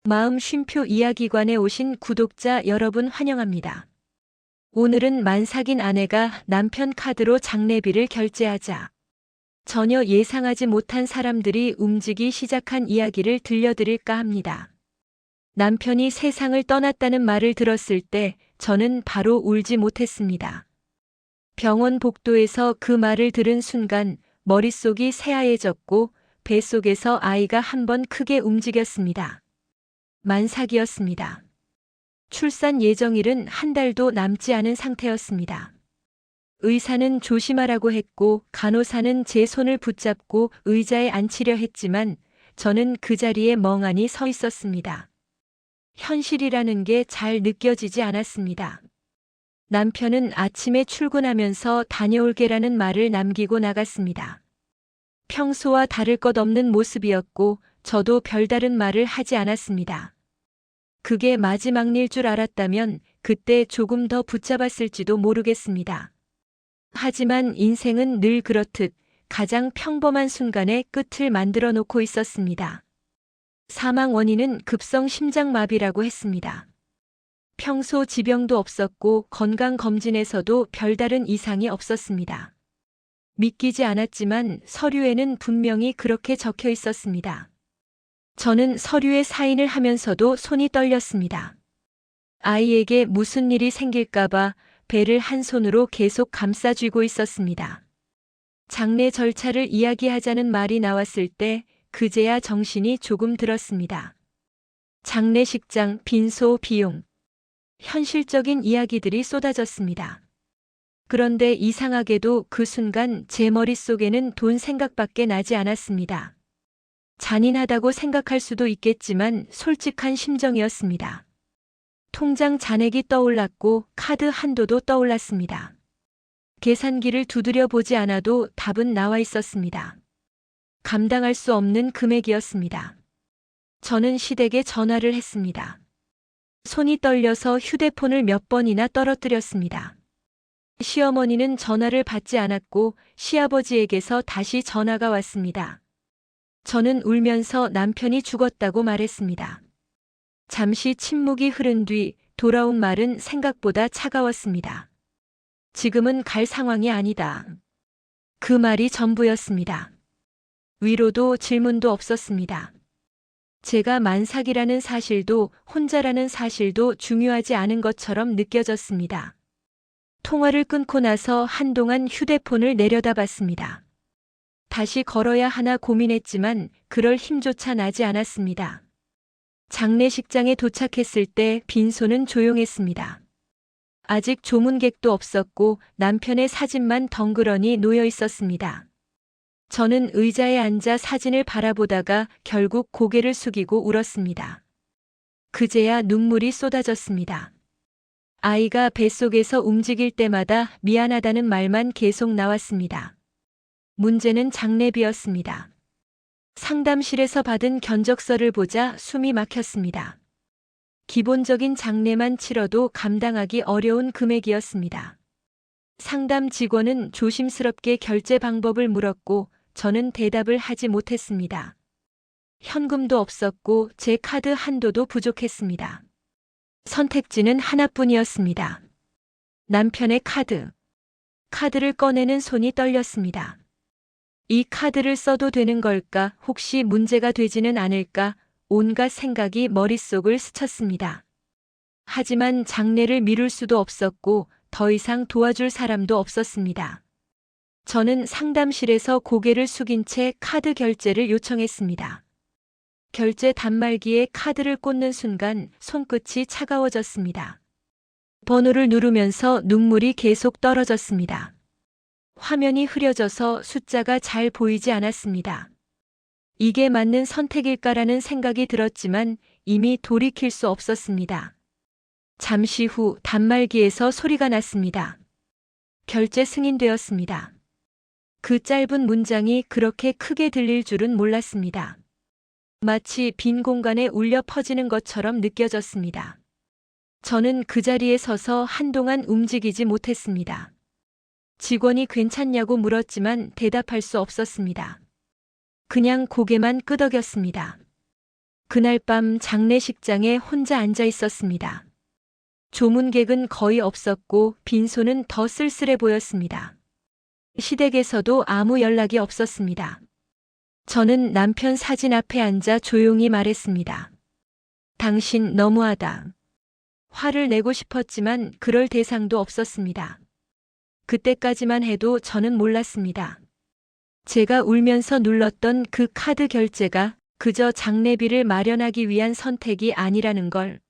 마음 쉼표 이야기관에 오신 구독자 여러분 환영합니다. 오늘은 만삭인 아내가 남편 카드로 장례비를 결제하자 전혀 예상하지 못한 사람들이 움직이기 시작한 이야기를 들려드릴까 합니다. 남편이 세상을 떠났다는 말을 들었을 때 저는 바로 울지 못했습니다. 병원 복도에서 그 말을 들은 순간 머릿속이 새하얘졌고 뱃속에서 아이가 한 번 크게 움직였습니다. 만삭이었습니다. 출산 예정일은 한 달도 남지 않은 상태였습니다. 의사는 조심하라고 했고 간호사는 제 손을 붙잡고 의자에 앉히려 했지만 저는 그 자리에 멍하니 서 있었습니다. 현실이라는 게 잘 느껴지지 않았습니다. 남편은 아침에 출근하면서 다녀올게라는 말을 남기고 나갔습니다. 평소와 다를 것 없는 모습이었고 저도 별다른 말을 하지 않았습니다. 그게 마지막 일 줄 알았다면 그때 조금 더 붙잡았을지도 모르겠습니다. 하지만 인생은 늘 그렇듯 가장 평범한 순간에 끝을 만들어 놓고 있었습니다. 사망 원인은 급성 심장마비라고 했습니다. 평소 지병도 없었고 건강검진에서도 별다른 이상이 없었습니다. 믿기지 않았지만 서류에는 분명히 그렇게 적혀 있었습니다. 저는 서류에 사인을 하면서도 손이 떨렸습니다. 아이에게 무슨 일이 생길까봐 배를 한 손으로 계속 감싸쥐고 있었습니다. 장례 절차를 이야기하자는 말이 나왔을 때 그제야 정신이 조금 들었습니다. 장례식장, 빈소, 비용, 현실적인 이야기들이 쏟아졌습니다. 그런데 이상하게도 그 순간 제 머릿속에는 돈 생각밖에 나지 않았습니다. 잔인하다고 생각할 수도 있겠지만 솔직한 심정이었습니다. 통장 잔액이 떠올랐고 카드 한도도 떠올랐습니다. 계산기를 두드려 보지 않아도 답은 나와 있었습니다. 감당할 수 없는 금액이었습니다. 저는 시댁에 전화를 했습니다. 손이 떨려서 휴대폰을 몇 번이나 떨어뜨렸습니다. 시어머니는 전화를 받지 않았고 시아버지에게서 다시 전화가 왔습니다. 저는 울면서 남편이 죽었다고 말했습니다. 잠시 침묵이 흐른 뒤 돌아온 말은 생각보다 차가웠습니다. 지금은 갈 상황이 아니다. 그 말이 전부였습니다. 위로도 질문도 없었습니다. 제가 만삭이라는 사실도 혼자라는 사실도 중요하지 않은 것처럼 느껴졌습니다. 통화를 끊고 나서 한동안 휴대폰을 내려다봤습니다. 다시 걸어야 하나 고민했지만 그럴 힘조차 나지 않았습니다. 장례식장에 도착했을 때 빈소는 조용했습니다. 아직 조문객도 없었고 남편의 사진만 덩그러니 놓여 있었습니다. 저는 의자에 앉아 사진을 바라보다가 결국 고개를 숙이고 울었습니다. 그제야 눈물이 쏟아졌습니다. 아이가 뱃속에서 움직일 때마다 미안하다는 말만 계속 나왔습니다. 문제는 장례비였습니다. 상담실에서 받은 견적서를 보자 숨이 막혔습니다. 기본적인 장례만 치러도 감당하기 어려운 금액이었습니다. 상담 직원은 조심스럽게 결제 방법을 물었고 저는 대답을 하지 못했습니다. 현금도 없었고 제 카드 한도도 부족했습니다. 선택지는 하나뿐이었습니다. 남편의 카드. 카드를 꺼내는 손이 떨렸습니다. 이 카드를 써도 되는 걸까? 혹시 문제가 되지는 않을까? 온갖 생각이 머릿속을 스쳤습니다. 하지만 장례를 미룰 수도 없었고 더 이상 도와줄 사람도 없었습니다. 저는 상담실에서 고개를 숙인 채 카드 결제를 요청했습니다. 결제 단말기에 카드를 꽂는 순간 손끝이 차가워졌습니다. 번호를 누르면서 눈물이 계속 떨어졌습니다. 화면이 흐려져서 숫자가 잘 보이지 않았습니다. 이게 맞는 선택일까라는 생각이 들었지만 이미 돌이킬 수 없었습니다. 잠시 후 단말기에서 소리가 났습니다. 결제 승인되었습니다. 그 짧은 문장이 그렇게 크게 들릴 줄은 몰랐습니다. 마치 빈 공간에 울려 퍼지는 것처럼 느껴졌습니다. 저는 그 자리에 서서 한동안 움직이지 못했습니다. 직원이 괜찮냐고 물었지만 대답할 수 없었습니다. 그냥 고개만 끄덕였습니다. 그날 밤 장례식장에 혼자 앉아 있었습니다. 조문객은 거의 없었고 빈소는 더 쓸쓸해 보였습니다. 시댁에서도 아무 연락이 없었습니다. 저는 남편 사진 앞에 앉아 조용히 말했습니다. 당신 너무하다. 화를 내고 싶었지만 그럴 대상도 없었습니다. 그때까지만 해도 저는 몰랐습니다. 제가 울면서 눌렀던 그 카드 결제가 그저 장례비를 마련하기 위한 선택이 아니라는 걸.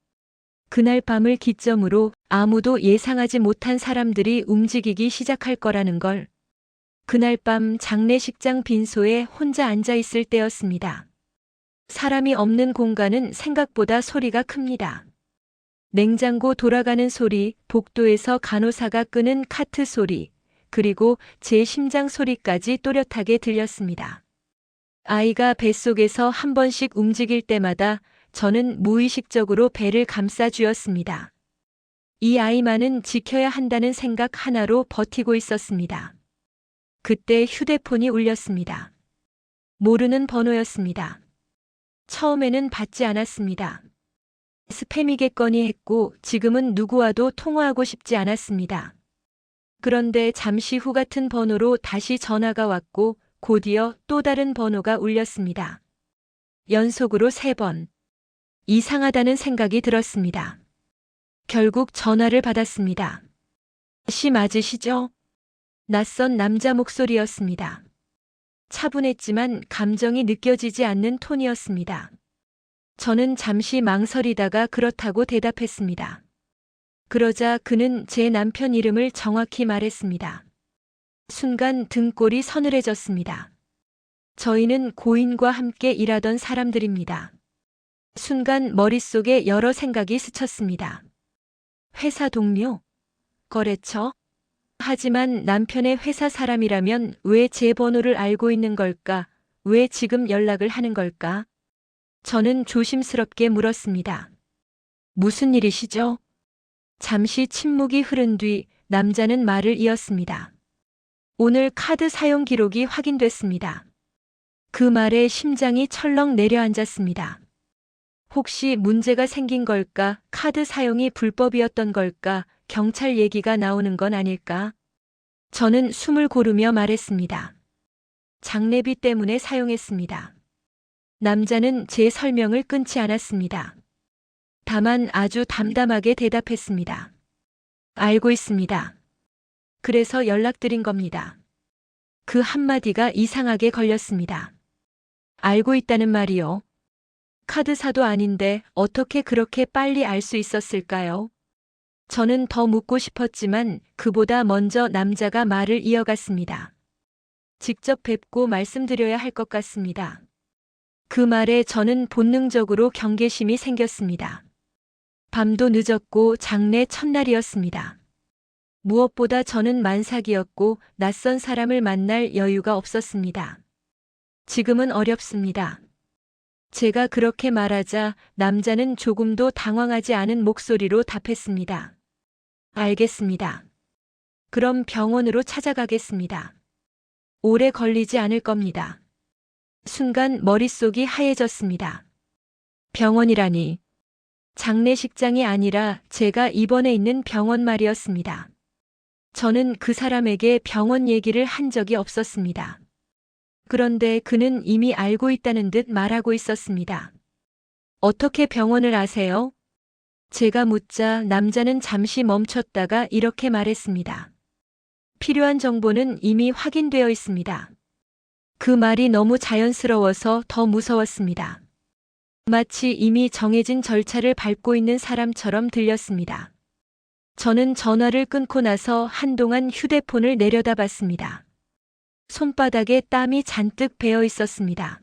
그날 밤을 기점으로 아무도 예상하지 못한 사람들이 움직이기 시작할 거라는 걸. 그날 밤 장례식장 빈소에 혼자 앉아 있을 때였습니다. 사람이 없는 공간은 생각보다 소리가 큽니다. 냉장고 돌아가는 소리, 복도에서 간호사가 끄는 카트 소리, 그리고 제 심장 소리까지 또렷하게 들렸습니다. 아이가 뱃속에서 한 번씩 움직일 때마다 저는 무의식적으로 배를 감싸 쥐었습니다. 이 아이만은 지켜야 한다는 생각 하나로 버티고 있었습니다. 그때 휴대폰이 울렸습니다. 모르는 번호였습니다. 처음에는 받지 않았습니다. 스팸이겠거니 했고 지금은 누구와도 통화하고 싶지 않았습니다. 그런데 잠시 후 같은 번호로 다시 전화가 왔고 곧이어 또 다른 번호가 울렸습니다. 연속으로 3번. 이상하다는 생각이 들었습니다. 결국 전화를 받았습니다. 씨 맞으시죠? 낯선 남자 목소리였습니다. 차분했지만 감정이 느껴지지 않는 톤이었습니다. 저는 잠시 망설이다가 그렇다고 대답했습니다. 그러자 그는 제 남편 이름을 정확히 말했습니다. 순간 등골이 서늘해졌습니다. 저희는 고인과 함께 일하던 사람들입니다. 순간 머릿속에 여러 생각이 스쳤습니다. 회사 동료? 거래처? 하지만 남편의 회사 사람이라면 왜 제 번호를 알고 있는 걸까? 왜 지금 연락을 하는 걸까? 저는 조심스럽게 물었습니다. 무슨 일이시죠? 잠시 침묵이 흐른 뒤 남자는 말을 이었습니다. 오늘 카드 사용 기록이 확인됐습니다. 그 말에 심장이 철렁 내려앉았습니다. 혹시 문제가 생긴 걸까? 카드 사용이 불법이었던 걸까? 경찰 얘기가 나오는 건 아닐까? 저는 숨을 고르며 말했습니다. 장례비 때문에 사용했습니다. 남자는 제 설명을 끊지 않았습니다. 다만 아주 담담하게 대답했습니다. 알고 있습니다. 그래서 연락드린 겁니다. 그 한마디가 이상하게 걸렸습니다. 알고 있다는 말이요. 카드사도 아닌데 어떻게 그렇게 빨리 알 수 있었을까요? 저는 더 묻고 싶었지만 그보다 먼저 남자가 말을 이어갔습니다. 직접 뵙고 말씀드려야 할 것 같습니다. 그 말에 저는 본능적으로 경계심이 생겼습니다. 밤도 늦었고 장례 첫날이었습니다. 무엇보다 저는 만삭이었고 낯선 사람을 만날 여유가 없었습니다. 지금은 어렵습니다. 제가 그렇게 말하자 남자는 조금도 당황하지 않은 목소리로 답했습니다. 알겠습니다. 그럼 병원으로 찾아가겠습니다. 오래 걸리지 않을 겁니다. 순간 머릿속이 하얘졌습니다. 병원이라니. 장례식장이 아니라 제가 입원해 있는 병원 말이었습니다. 저는 그 사람에게 병원 얘기를 한 적이 없었습니다. 그런데 그는 이미 알고 있다는 듯 말하고 있었습니다. 어떻게 병원을 아세요? 제가 묻자 남자는 잠시 멈췄다가 이렇게 말했습니다. 필요한 정보는 이미 확인되어 있습니다. 그 말이 너무 자연스러워서 더 무서웠습니다. 마치 이미 정해진 절차를 밟고 있는 사람처럼 들렸습니다. 저는 전화를 끊고 나서 한동안 휴대폰을 내려다봤습니다. 손바닥에 땀이 잔뜩 배어 있었습니다.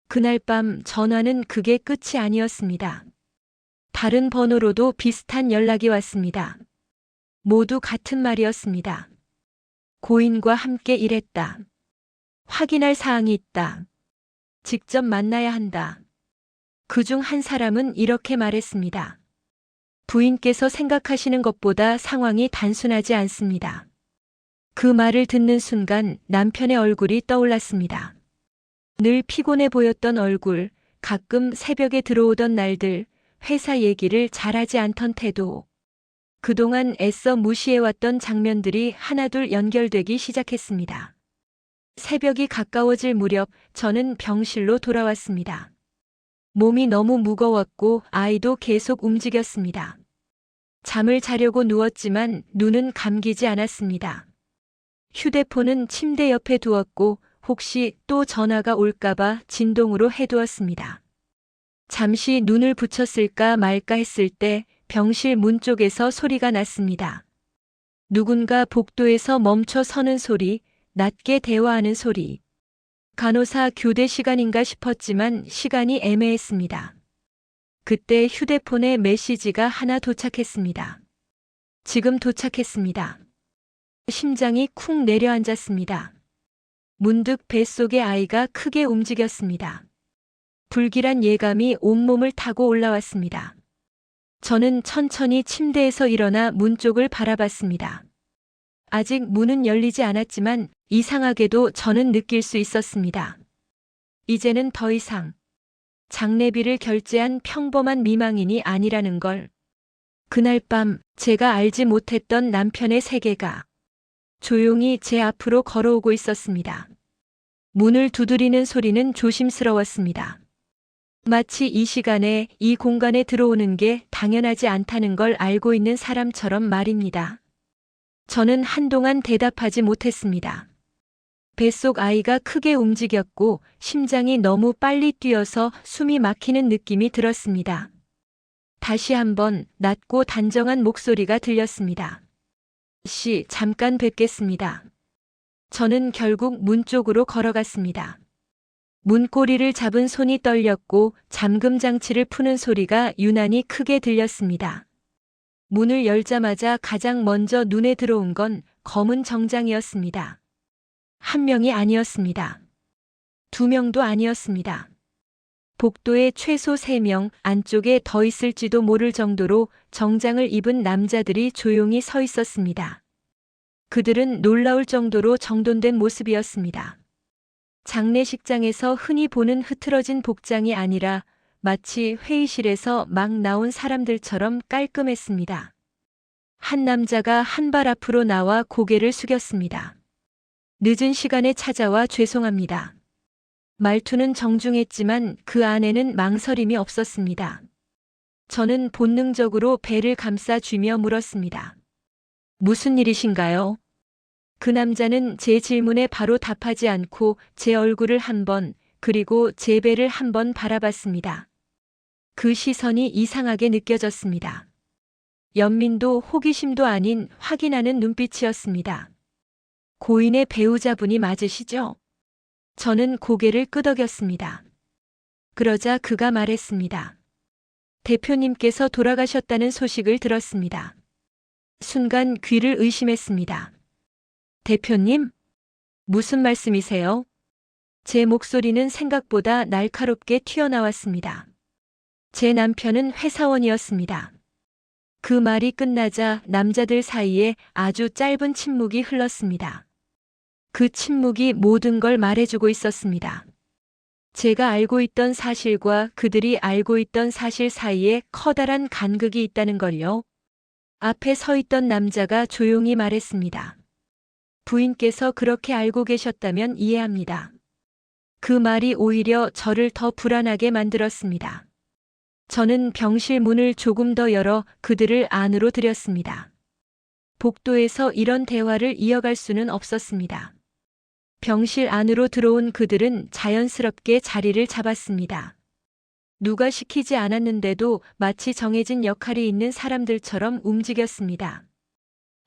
그날 밤 전화는 그게 끝이 아니었습니다. 다른 번호로도 비슷한 연락이 왔습니다. 모두 같은 말이었습니다. 고인과 함께 일했다. 확인할 사항이 있다. 직접 만나야 한다. 그중 한 사람은 이렇게 말했습니다. 부인께서 생각하시는 것보다 상황이 단순하지 않습니다. 그 말을 듣는 순간 남편의 얼굴이 떠올랐습니다. 늘 피곤해 보였던 얼굴, 가끔 새벽에 들어오던 날들, 회사 얘기를 잘하지 않던 태도. 그동안 애써 무시해왔던 장면들이 하나둘 연결되기 시작했습니다. 새벽이 가까워질 무렵 저는 병실로 돌아왔습니다. 몸이 너무 무거웠고 아이도 계속 움직였습니다. 잠을 자려고 누웠지만 눈은 감기지 않았습니다. 휴대폰은 침대 옆에 두었고 혹시 또 전화가 올까봐 진동으로 해두었습니다. 잠시 눈을 붙였을까 말까 했을 때 병실 문 쪽에서 소리가 났습니다. 누군가 복도에서 멈춰 서는 소리, 낮게 대화하는 소리. 간호사 교대 시간인가 싶었지만 시간이 애매했습니다. 그때 휴대폰에 메시지가 하나 도착했습니다. 지금 도착했습니다. 심장이 쿵 내려앉았습니다. 문득 뱃속의 아이가 크게 움직였습니다. 불길한 예감이 온몸을 타고 올라왔습니다. 저는 천천히 침대에서 일어나 문 쪽을 바라봤습니다. 아직 문은 열리지 않았지만 이상하게도 저는 느낄 수 있었습니다. 이제는 더 이상 장례비를 결제한 평범한 미망인이 아니라는 걸. 그날 밤 제가 알지 못했던 남편의 세계가 조용히 제 앞으로 걸어오고 있었습니다. 문을 두드리는 소리는 조심스러웠습니다. 마치 이 시간에 이 공간에 들어오는 게 당연하지 않다는 걸 알고 있는 사람처럼 말입니다. 저는 한동안 대답하지 못했습니다. 뱃속 아이가 크게 움직였고 심장이 너무 빨리 뛰어서 숨이 막히는 느낌이 들었습니다. 다시 한번 낮고 단정한 목소리가 들렸습니다. 씨, 잠깐 뵙겠습니다. 저는 결국 문 쪽으로 걸어갔습니다. 문고리를 잡은 손이 떨렸고 잠금 장치를 푸는 소리가 유난히 크게 들렸습니다. 문을 열자마자 가장 먼저 눈에 들어온 건 검은 정장이었습니다. 한 명이 아니었습니다. 두 명도 아니었습니다. 복도에 최소 3명, 안쪽에 더 있을지도 모를 정도로 정장을 입은 남자들이 조용히 서 있었습니다. 그들은 놀라울 정도로 정돈된 모습이었습니다. 장례식장에서 흔히 보는 흐트러진 복장이 아니라 마치 회의실에서 막 나온 사람들처럼 깔끔했습니다. 한 남자가 한 발 앞으로 나와 고개를 숙였습니다. 늦은 시간에 찾아와 죄송합니다. 말투는 정중했지만 그 안에는 망설임이 없었습니다. 저는 본능적으로 배를 감싸쥐며 물었습니다. 무슨 일이신가요? 그 남자는 제 질문에 바로 답하지 않고 제 얼굴을 한 번, 그리고 제 배를 한 번 바라봤습니다. 그 시선이 이상하게 느껴졌습니다. 연민도 호기심도 아닌 확인하는 눈빛이었습니다. 고인의 배우자분이 맞으시죠? 저는 고개를 끄덕였습니다. 그러자 그가 말했습니다. 대표님께서 돌아가셨다는 소식을 들었습니다. 순간 귀를 의심했습니다. 대표님? 무슨 말씀이세요? 제 목소리는 생각보다 날카롭게 튀어나왔습니다. 제 남편은 회사원이었습니다. 그 말이 끝나자 남자들 사이에 아주 짧은 침묵이 흘렀습니다. 그 침묵이 모든 걸 말해주고 있었습니다. 제가 알고 있던 사실과 그들이 알고 있던 사실 사이에 커다란 간극이 있다는 걸요. 앞에 서 있던 남자가 조용히 말했습니다. 부인께서 그렇게 알고 계셨다면 이해합니다. 그 말이 오히려 저를 더 불안하게 만들었습니다. 저는 병실 문을 조금 더 열어 그들을 안으로 들였습니다. 복도에서 이런 대화를 이어갈 수는 없었습니다. 병실 안으로 들어온 그들은 자연스럽게 자리를 잡았습니다. 누가 시키지 않았는데도 마치 정해진 역할이 있는 사람들처럼 움직였습니다.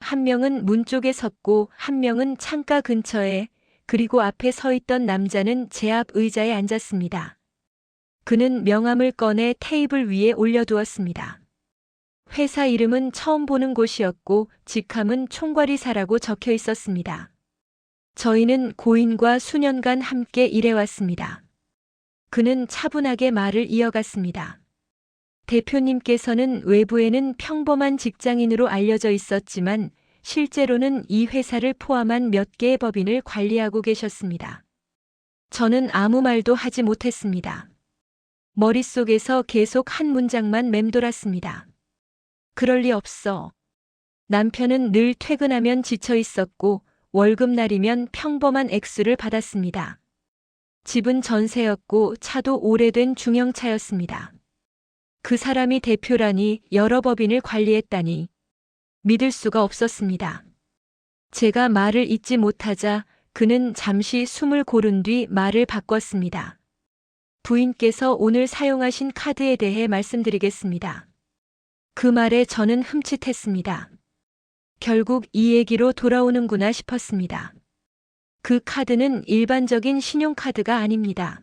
한 명은 문 쪽에 섰고 한 명은 창가 근처에, 그리고 앞에 서 있던 남자는 제 앞 의자에 앉았습니다. 그는 명함을 꺼내 테이블 위에 올려두었습니다. 회사 이름은 처음 보는 곳이었고 직함은 총괄이사라고 적혀 있었습니다. 저희는 고인과 수년간 함께 일해왔습니다. 그는 차분하게 말을 이어갔습니다. 대표님께서는 외부에는 평범한 직장인으로 알려져 있었지만 실제로는 이 회사를 포함한 몇 개의 법인을 관리하고 계셨습니다. 저는 아무 말도 하지 못했습니다. 머릿속에서 계속 한 문장만 맴돌았습니다. 그럴 리 없어. 남편은 늘 퇴근하면 지쳐 있었고 월급날이면 평범한 액수를 받았습니다. 집은 전세였고 차도 오래된 중형차였습니다. 그 사람이 대표라니 여러 법인을 관리했다니 믿을 수가 없었습니다. 제가 말을 잇지 못하자 그는 잠시 숨을 고른 뒤 말을 바꿨습니다. 부인께서 오늘 사용하신 카드에 대해 말씀드리겠습니다. 그 말에 저는 흠칫했습니다. 결국 이 얘기로 돌아오는구나 싶었습니다. 그 카드는 일반적인 신용카드가 아닙니다.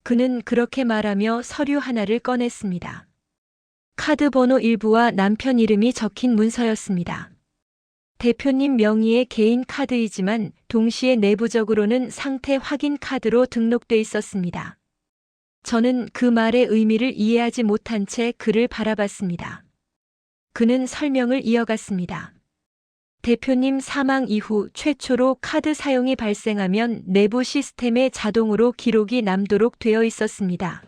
그는 그렇게 말하며 서류 하나를 꺼냈습니다. 카드 번호 일부와 남편 이름이 적힌 문서였습니다. 대표님 명의의 개인 카드이지만 동시에 내부적으로는 상태 확인 카드로 등록돼 있었습니다. 저는 그 말의 의미를 이해하지 못한 채 그를 바라봤습니다. 그는 설명을 이어갔습니다. 대표님 사망 이후 최초로 카드 사용이 발생하면 내부 시스템에 자동으로 기록이 남도록 되어 있었습니다.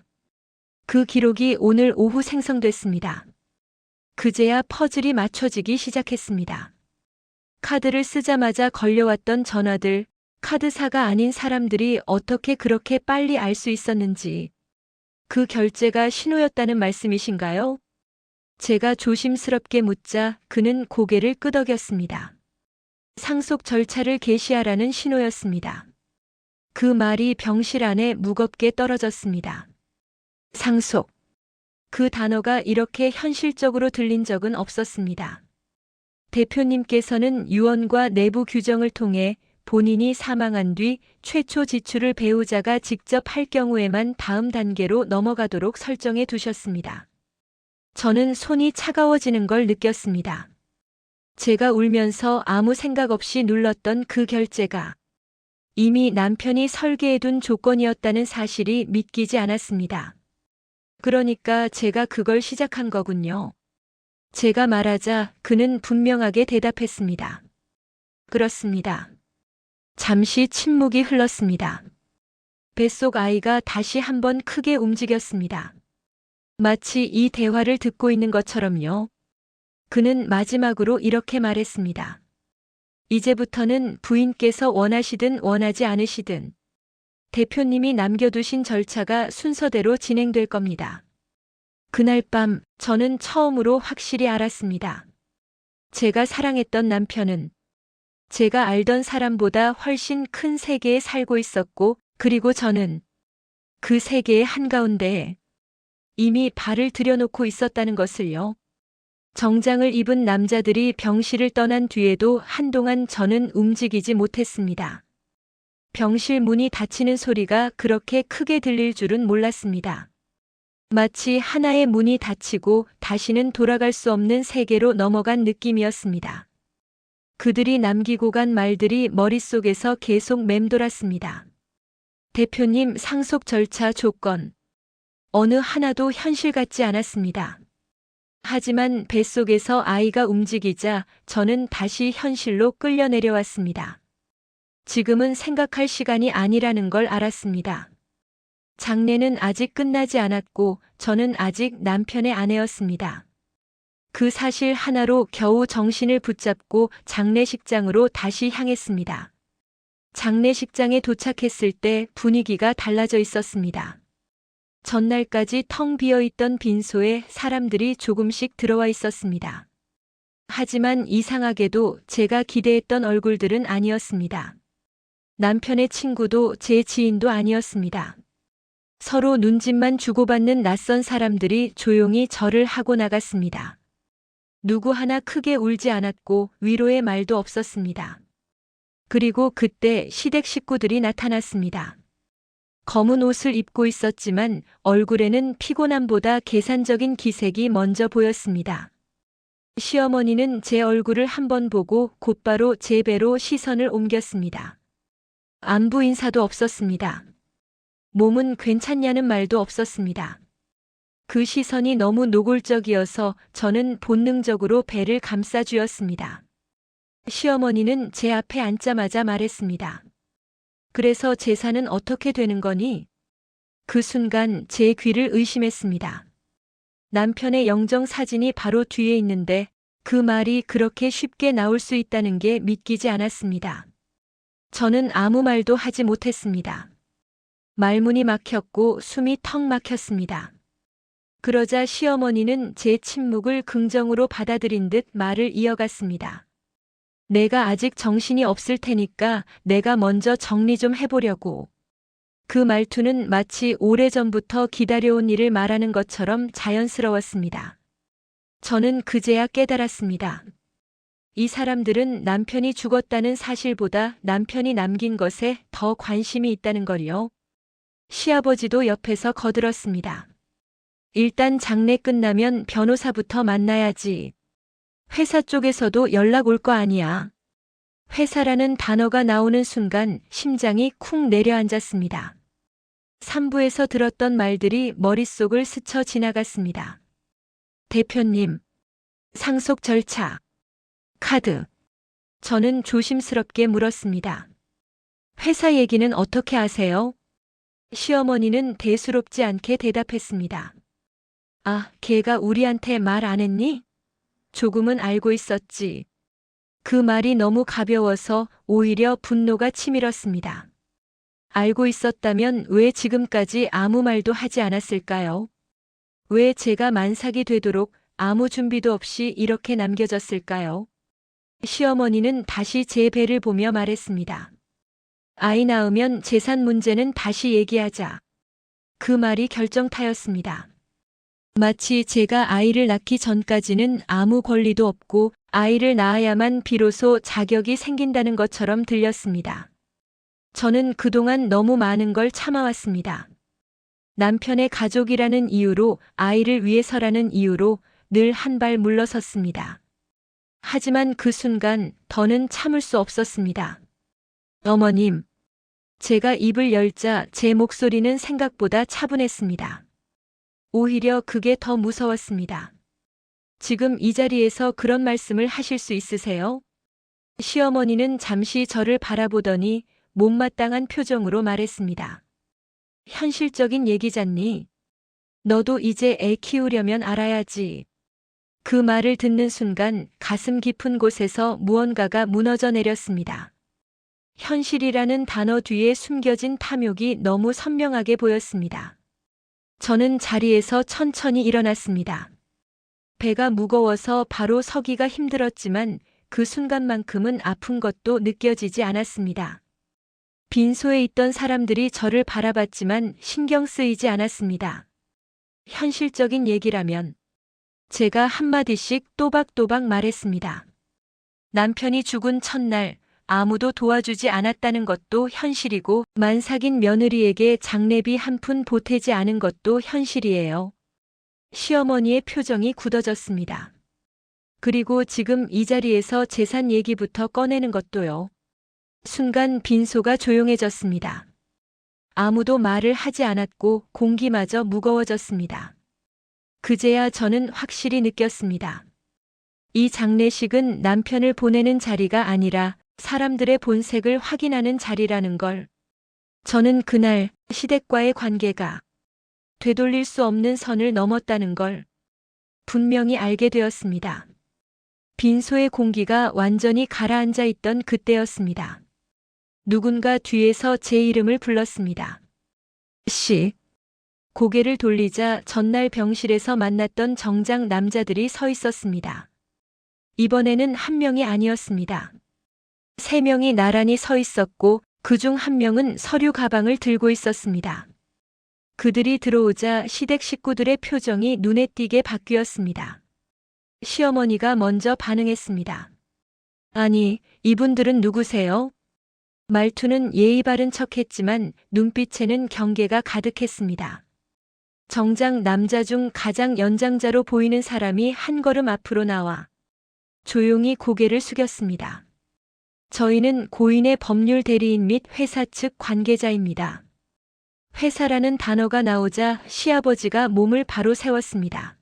그 기록이 오늘 오후 생성됐습니다. 그제야 퍼즐이 맞춰지기 시작했습니다. 카드를 쓰자마자 걸려왔던 전화들, 카드사가 아닌 사람들이 어떻게 그렇게 빨리 알 수 있었는지. 그 결제가 신호였다는 말씀이신가요? 제가 조심스럽게 묻자 그는 고개를 끄덕였습니다. 상속 절차를 개시하라는 신호였습니다. 그 말이 병실 안에 무겁게 떨어졌습니다. 상속. 그 단어가 이렇게 현실적으로 들린 적은 없었습니다. 대표님께서는 유언과 내부 규정을 통해 본인이 사망한 뒤 최초 지출을 배우자가 직접 할 경우에만 다음 단계로 넘어가도록 설정해 두셨습니다. 저는 손이 차가워지는 걸 느꼈습니다. 제가 울면서 아무 생각 없이 눌렀던 그 결제가 이미 남편이 설계해둔 조건이었다는 사실이 믿기지 않았습니다. 그러니까 제가 그걸 시작한 거군요. 제가 말하자 그는 분명하게 대답했습니다. 그렇습니다. 잠시 침묵이 흘렀습니다. 뱃속 아이가 다시 한번 크게 움직였습니다. 마치 이 대화를 듣고 있는 것처럼요. 그는 마지막으로 이렇게 말했습니다. 이제부터는 부인께서 원하시든 원하지 않으시든 대표님이 남겨두신 절차가 순서대로 진행될 겁니다. 그날 밤 저는 처음으로 확실히 알았습니다. 제가 사랑했던 남편은 제가 알던 사람보다 훨씬 큰 세계에 살고 있었고, 그리고 저는 그 세계의 한가운데에 이미 발을 들여놓고 있었다는 것을요. 정장을 입은 남자들이 병실을 떠난 뒤에도 한동안 저는 움직이지 못했습니다. 병실 문이 닫히는 소리가 그렇게 크게 들릴 줄은 몰랐습니다. 마치 하나의 문이 닫히고 다시는 돌아갈 수 없는 세계로 넘어간 느낌이었습니다. 그들이 남기고 간 말들이 머릿속에서 계속 맴돌았습니다. 대표님 상속 절차 조건. 어느 하나도 현실 같지 않았습니다. 하지만 뱃속에서 아이가 움직이자 저는 다시 현실로 끌려 내려왔습니다. 지금은 생각할 시간이 아니라는 걸 알았습니다. 장례는 아직 끝나지 않았고 저는 아직 남편의 아내였습니다. 그 사실 하나로 겨우 정신을 붙잡고 장례식장으로 다시 향했습니다. 장례식장에 도착했을 때 분위기가 달라져 있었습니다. 전날까지 텅 비어있던 빈소에 사람들이 조금씩 들어와 있었습니다. 하지만 이상하게도 제가 기대했던 얼굴들은 아니었습니다. 남편의 친구도 제 지인도 아니었습니다. 서로 눈짓만 주고받는 낯선 사람들이 조용히 절을 하고 나갔습니다. 누구 하나 크게 울지 않았고 위로의 말도 없었습니다. 그리고 그때 시댁 식구들이 나타났습니다. 검은 옷을 입고 있었지만 얼굴에는 피곤함보다 계산적인 기색이 먼저 보였습니다. 시어머니는 제 얼굴을 한번 보고 곧바로 제 배로 시선을 옮겼습니다. 안부 인사도 없었습니다. 몸은 괜찮냐는 말도 없었습니다. 그 시선이 너무 노골적이어서 저는 본능적으로 배를 감싸쥐었습니다. 시어머니는 제 앞에 앉자마자 말했습니다. 그래서 재산은 어떻게 되는 거니? 그 순간 제 귀를 의심했습니다. 남편의 영정 사진이 바로 뒤에 있는데 그 말이 그렇게 쉽게 나올 수 있다는 게 믿기지 않았습니다. 저는 아무 말도 하지 못했습니다. 말문이 막혔고 숨이 턱 막혔습니다. 그러자 시어머니는 제 침묵을 긍정으로 받아들인 듯 말을 이어갔습니다. 내가 아직 정신이 없을 테니까 내가 먼저 정리 좀 해보려고. 그 말투는 마치 오래전부터 기다려온 일을 말하는 것처럼 자연스러웠습니다. 저는 그제야 깨달았습니다. 이 사람들은 남편이 죽었다는 사실보다 남편이 남긴 것에 더 관심이 있다는 걸요. 시아버지도 옆에서 거들었습니다. 일단 장례 끝나면 변호사부터 만나야지. 회사 쪽에서도 연락 올 거 아니야. 회사라는 단어가 나오는 순간 심장이 쿵 내려앉았습니다. 3부에서 들었던 말들이 머릿속을 스쳐 지나갔습니다. 대표님, 상속 절차, 카드. 저는 조심스럽게 물었습니다. 회사 얘기는 어떻게 아세요? 시어머니는 대수롭지 않게 대답했습니다. 아, 걔가 우리한테 말 안 했니? 조금은 알고 있었지. 그 말이 너무 가벼워서 오히려 분노가 치밀었습니다. 알고 있었다면 왜 지금까지 아무 말도 하지 않았을까요? 왜 제가 만삭이 되도록 아무 준비도 없이 이렇게 남겨졌을까요? 시어머니는 다시 제 배를 보며 말했습니다. 아이 낳으면 재산 문제는 다시 얘기하자. 그 말이 결정타였습니다. 마치 제가 아이를 낳기 전까지는 아무 권리도 없고 아이를 낳아야만 비로소 자격이 생긴다는 것처럼 들렸습니다. 저는 그동안 너무 많은 걸 참아왔습니다. 남편의 가족이라는 이유로, 아이를 위해서라는 이유로 늘 한 발 물러섰습니다. 하지만 그 순간 더는 참을 수 없었습니다. 어머님, 제가 입을 열자 제 목소리는 생각보다 차분했습니다. 오히려 그게 더 무서웠습니다. 지금 이 자리에서 그런 말씀을 하실 수 있으세요? 시어머니는 잠시 저를 바라보더니 못마땅한 표정으로 말했습니다. 현실적인 얘기잖니. 너도 이제 애 키우려면 알아야지. 그 말을 듣는 순간 가슴 깊은 곳에서 무언가가 무너져 내렸습니다. 현실이라는 단어 뒤에 숨겨진 탐욕이 너무 선명하게 보였습니다. 저는 자리에서 천천히 일어났습니다. 배가 무거워서 바로 서기가 힘들었지만 그 순간만큼은 아픈 것도 느껴지지 않았습니다. 빈소에 있던 사람들이 저를 바라봤지만 신경 쓰이지 않았습니다. 현실적인 얘기라면 제가 한마디씩 또박또박 말했습니다. 남편이 죽은 첫날 아무도 도와주지 않았다는 것도 현실이고 만삭인 며느리에게 장례비 한 푼 보태지 않은 것도 현실이에요. 시어머니의 표정이 굳어졌습니다. 그리고 지금 이 자리에서 재산 얘기부터 꺼내는 것도요. 순간 빈소가 조용해졌습니다. 아무도 말을 하지 않았고 공기마저 무거워졌습니다. 그제야 저는 확실히 느꼈습니다. 이 장례식은 남편을 보내는 자리가 아니라 사람들의 본색을 확인하는 자리라는 걸. 저는 그날 시댁과의 관계가 되돌릴 수 없는 선을 넘었다는 걸 분명히 알게 되었습니다. 빈소의 공기가 완전히 가라앉아 있던 그때였습니다. 누군가 뒤에서 제 이름을 불렀습니다. 씨. 고개를 돌리자 전날 병실에서 만났던 정장 남자들이 서 있었습니다. 이번에는 한 명이 아니었습니다. 3명이 나란히 서 있었고 그중 한 명은 서류 가방을 들고 있었습니다. 그들이 들어오자 시댁 식구들의 표정이 눈에 띄게 바뀌었습니다. 시어머니가 먼저 반응했습니다. 아니, 이분들은 누구세요? 말투는 예의 바른 척했지만 눈빛에는 경계가 가득했습니다. 정장 남자 중 가장 연장자로 보이는 사람이 한 걸음 앞으로 나와 조용히 고개를 숙였습니다. 저희는 고인의 법률 대리인 및 회사 측 관계자입니다. 회사라는 단어가 나오자 시아버지가 몸을 바로 세웠습니다.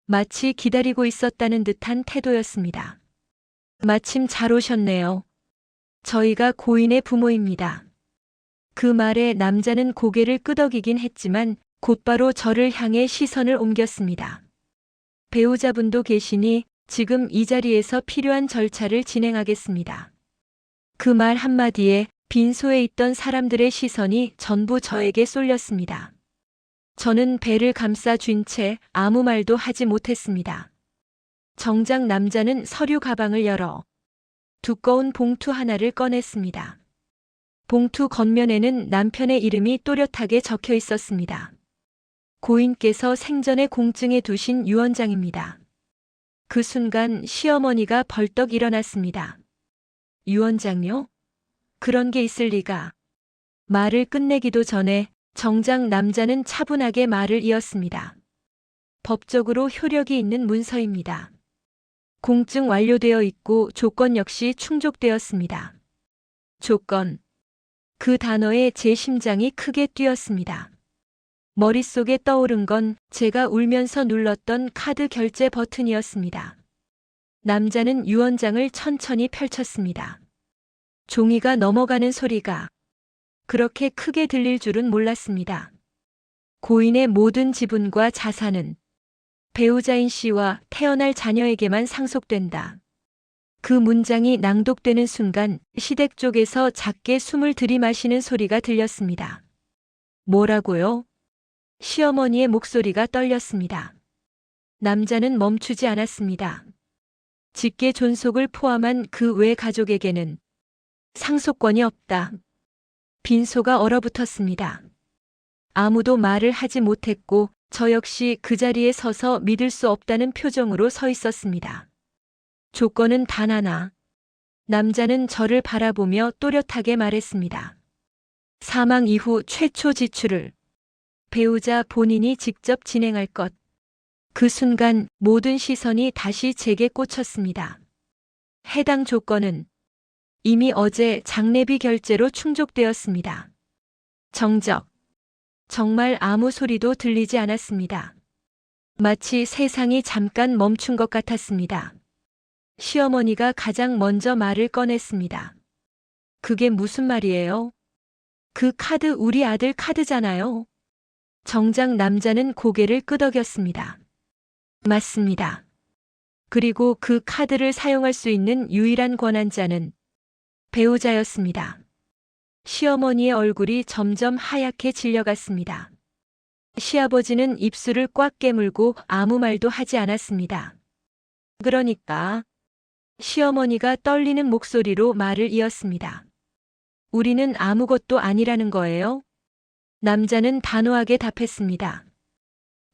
마치 기다리고 있었다는 듯한 태도였습니다. 마침 잘 오셨네요. 저희가 고인의 부모입니다. 그 말에 남자는 고개를 끄덕이긴 했지만 곧바로 저를 향해 시선을 옮겼습니다. 배우자분도 계시니 지금 이 자리에서 필요한 절차를 진행하겠습니다. 그 말 한마디에 빈소에 있던 사람들의 시선이 전부 저에게 쏠렸습니다. 저는 배를 감싸 쥔 채 아무 말도 하지 못했습니다. 정작 남자는 서류 가방을 열어 두꺼운 봉투 하나를 꺼냈습니다. 봉투 겉면에는 남편의 이름이 또렷하게 적혀 있었습니다. 고인께서 생전에 공증해 두신 유언장입니다. 그 순간 시어머니가 벌떡 일어났습니다. 유언장요? 그런 게 있을 리가. 말을 끝내기도 전에 정작 남자는 차분하게 말을 이었습니다. 법적으로 효력이 있는 문서입니다. 공증 완료되어 있고 조건 역시 충족되었습니다. 조건. 그 단어에 제 심장이 크게 뛰었습니다. 머릿속에 떠오른 건 제가 울면서 눌렀던 카드 결제 버튼이었습니다. 남자는 유언장을 천천히 펼쳤습니다. 종이가 넘어가는 소리가 그렇게 크게 들릴 줄은 몰랐습니다. 고인의 모든 지분과 자산은 배우자인 씨와 태어날 자녀에게만 상속된다. 그 문장이 낭독되는 순간 시댁 쪽에서 작게 숨을 들이마시는 소리가 들렸습니다. 뭐라고요? 시어머니의 목소리가 떨렸습니다. 남자는 멈추지 않았습니다. 직계 존속을 포함한 그 외 가족에게는 상속권이 없다. 빈소가 얼어붙었습니다. 아무도 말을 하지 못했고 저 역시 그 자리에 서서 믿을 수 없다는 표정으로 서 있었습니다. 조건은 단 하나. 남자는 저를 바라보며 또렷하게 말했습니다. 사망 이후 최초 지출을 배우자 본인이 직접 진행할 것. 그 순간 모든 시선이 다시 제게 꽂혔습니다. 해당 조건은 이미 어제 장례비 결제로 충족되었습니다. 정적. 정말 아무 소리도 들리지 않았습니다. 마치 세상이 잠깐 멈춘 것 같았습니다. 시어머니가 가장 먼저 말을 꺼냈습니다. 그게 무슨 말이에요? 그 카드 우리 아들 카드잖아요. 정작 남자는 고개를 끄덕였습니다. 맞습니다. 그리고 그 카드를 사용할 수 있는 유일한 권한자는 배우자였습니다. 시어머니의 얼굴이 점점 하얗게 질려갔습니다. 시아버지는 입술을 꽉 깨물고 아무 말도 하지 않았습니다. 그러니까 시어머니가 떨리는 목소리로 말을 이었습니다. 우리는 아무것도 아니라는 거예요? 남자는 단호하게 답했습니다.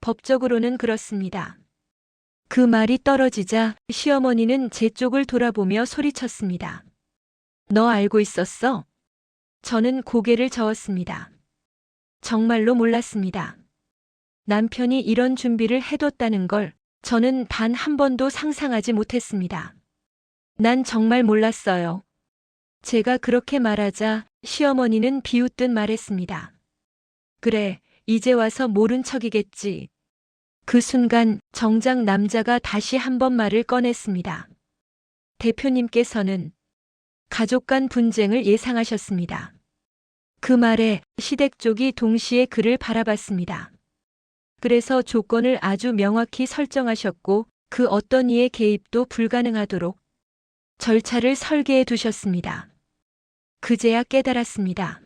법적으로는 그렇습니다. 그 말이 떨어지자 시어머니는 제 쪽을 돌아보며 소리쳤습니다. 너 알고 있었어? 저는 고개를 저었습니다. 정말로 몰랐습니다. 남편이 이런 준비를 해뒀다는 걸 저는 단 한 번도 상상하지 못했습니다. 난 정말 몰랐어요. 제가 그렇게 말하자 시어머니는 비웃듯 말했습니다. 그래, 이제 와서 모른 척이겠지. 그 순간 정작 남자가 다시 한 번 말을 꺼냈습니다. 대표님께서는 가족 간 분쟁을 예상하셨습니다. 그 말에 시댁 쪽이 동시에 그를 바라봤습니다. 그래서 조건을 아주 명확히 설정하셨고 그 어떤 이의 개입도 불가능하도록 절차를 설계해 두셨습니다. 그제야 깨달았습니다.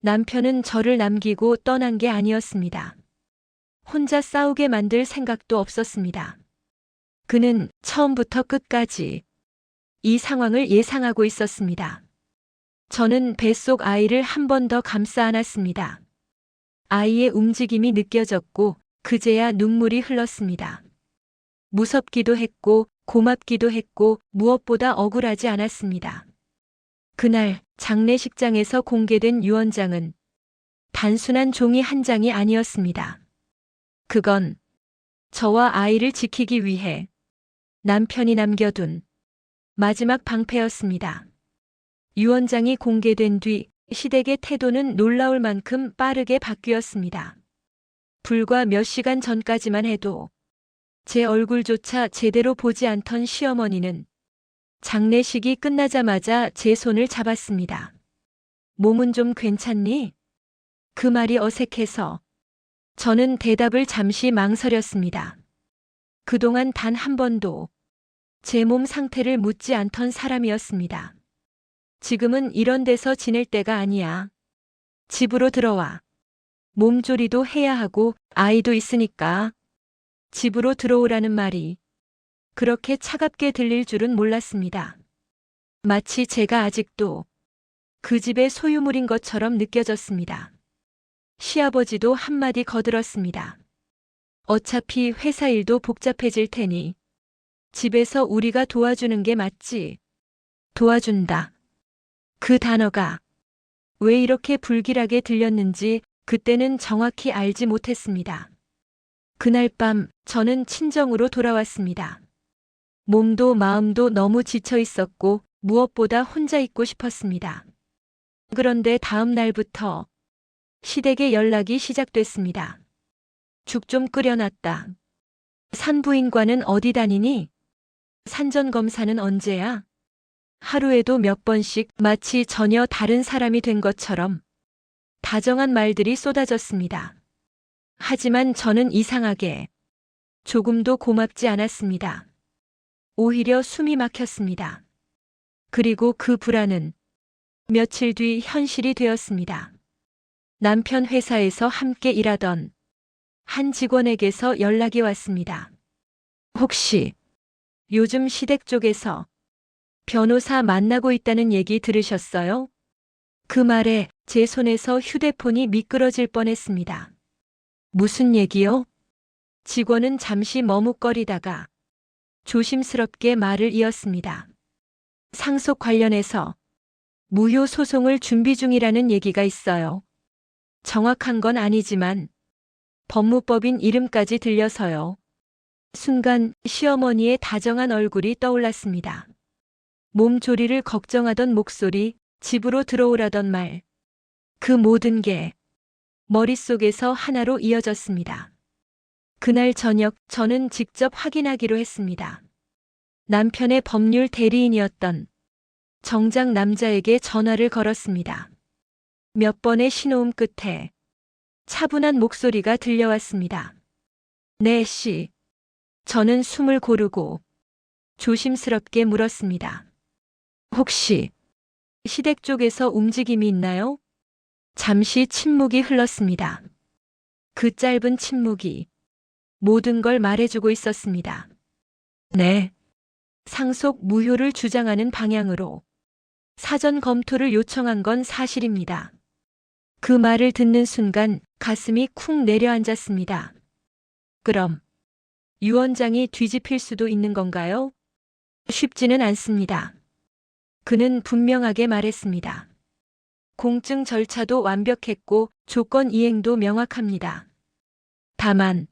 남편은 저를 남기고 떠난 게 아니었습니다. 혼자 싸우게 만들 생각도 없었습니다. 그는 처음부터 끝까지 이 상황을 예상하고 있었습니다. 저는 뱃속 아이를 한 번 더 감싸 안았습니다. 아이의 움직임이 느껴졌고 그제야 눈물이 흘렀습니다. 무섭기도 했고 고맙기도 했고 무엇보다 억울하지 않았습니다. 그날 장례식장에서 공개된 유언장은 단순한 종이 한 장이 아니었습니다. 그건 저와 아이를 지키기 위해 남편이 남겨둔 마지막 방패였습니다. 유언장이 공개된 뒤 시댁의 태도는 놀라울 만큼 빠르게 바뀌었습니다. 불과 몇 시간 전까지만 해도 제 얼굴조차 제대로 보지 않던 시어머니는 장례식이 끝나자마자 제 손을 잡았습니다. 몸은 좀 괜찮니? 그 말이 어색해서 저는 대답을 잠시 망설였습니다. 그동안 단 한 번도 제 몸 상태를 묻지 않던 사람이었습니다. 지금은 이런 데서 지낼 때가 아니야. 집으로 들어와. 몸조리도 해야 하고 아이도 있으니까 집으로 들어오라는 말이 그렇게 차갑게 들릴 줄은 몰랐습니다. 마치 제가 아직도 그 집의 소유물인 것처럼 느껴졌습니다. 시아버지도 한마디 거들었습니다. 어차피 회사 일도 복잡해질 테니 집에서 우리가 도와주는 게 맞지. 도와준다. 그 단어가 왜 이렇게 불길하게 들렸는지 그때는 정확히 알지 못했습니다. 그날 밤 저는 친정으로 돌아왔습니다. 몸도 마음도 너무 지쳐 있었고 무엇보다 혼자 있고 싶었습니다. 그런데 다음 날부터 시댁에 연락이 시작됐습니다. 죽 좀 끓여놨다. 산부인과는 어디 다니니? 산전검사는 언제야? 하루에도 몇 번씩 마치 전혀 다른 사람이 된 것처럼 다정한 말들이 쏟아졌습니다. 하지만 저는 이상하게 조금도 고맙지 않았습니다. 오히려 숨이 막혔습니다. 그리고 그 불안은 며칠 뒤 현실이 되었습니다. 남편 회사에서 함께 일하던 한 직원에게서 연락이 왔습니다. 혹시 요즘 시댁 쪽에서 변호사 만나고 있다는 얘기 들으셨어요? 그 말에 제 손에서 휴대폰이 미끄러질 뻔했습니다. 무슨 얘기요? 직원은 잠시 머뭇거리다가 조심스럽게 말을 이었습니다. 상속 관련해서 무효 소송을 준비 중이라는 얘기가 있어요. 정확한 건 아니지만 법무법인 이름까지 들려서요. 순간 시어머니의 다정한 얼굴이 떠올랐습니다. 몸조리를 걱정하던 목소리, 집으로 들어오라던 말. 그 모든 게 머릿속에서 하나로 이어졌습니다. 그날 저녁 저는 직접 확인하기로 했습니다. 남편의 법률 대리인이었던 정장 남자에게 전화를 걸었습니다. 몇 번의 신호음 끝에 차분한 목소리가 들려왔습니다. 네, 씨. 저는 숨을 고르고 조심스럽게 물었습니다. 혹시 시댁 쪽에서 움직임이 있나요? 잠시 침묵이 흘렀습니다. 그 짧은 침묵이 모든 걸 말해주고 있었습니다. 네. 상속 무효를 주장하는 방향으로 사전 검토를 요청한 건 사실입니다. 그 말을 듣는 순간 가슴이 쿵 내려앉았습니다. 그럼 유언장이 뒤집힐 수도 있는 건가요? 쉽지는 않습니다. 그는 분명하게 말했습니다. 공증 절차도 완벽했고 조건 이행도 명확합니다. 다만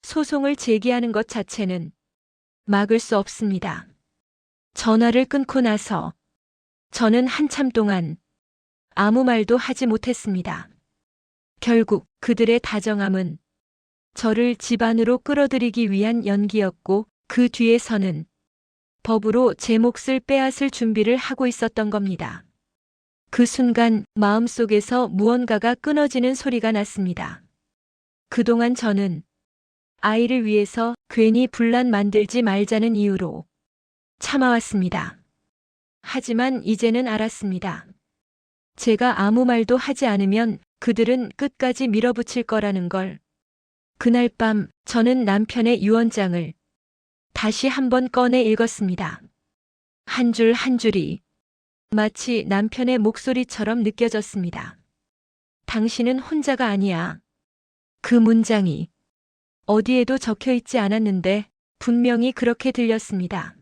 소송을 제기하는 것 자체는 막을 수 없습니다. 전화를 끊고 나서 저는 한참 동안 아무 말도 하지 못했습니다. 결국 그들의 다정함은 저를 집 안으로 끌어들이기 위한 연기였고 그 뒤에서는 법으로 제 몫을 빼앗을 준비를 하고 있었던 겁니다. 그 순간 마음속에서 무언가가 끊어지는 소리가 났습니다. 그동안 저는 아이를 위해서 괜히 분란 만들지 말자는 이유로 참아왔습니다. 하지만 이제는 알았습니다. 제가 아무 말도 하지 않으면 그들은 끝까지 밀어붙일 거라는 걸. 그날 밤 저는 남편의 유언장을 다시 한번 꺼내 읽었습니다. 한 줄 한 줄이 마치 남편의 목소리처럼 느껴졌습니다. 당신은 혼자가 아니야. 그 문장이 어디에도 적혀 있지 않았는데 분명히 그렇게 들렸습니다.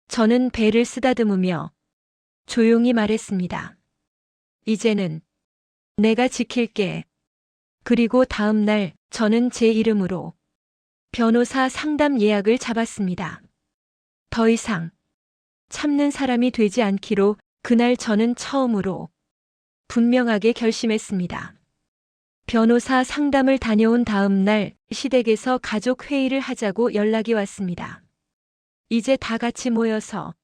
저는 배를 쓰다듬으며 조용히 말했습니다. 이제는 내가 지킬게. 그리고 다음 날 저는 제 이름으로 변호사 상담 예약을 잡았습니다. 더 이상 참는 사람이 되지 않기로 그날 저는 처음으로 분명하게 결심했습니다. 변호사 상담을 다녀온 다음 날 시댁에서 가족 회의를 하자고 연락이 왔습니다. 이제 다 같이 모여서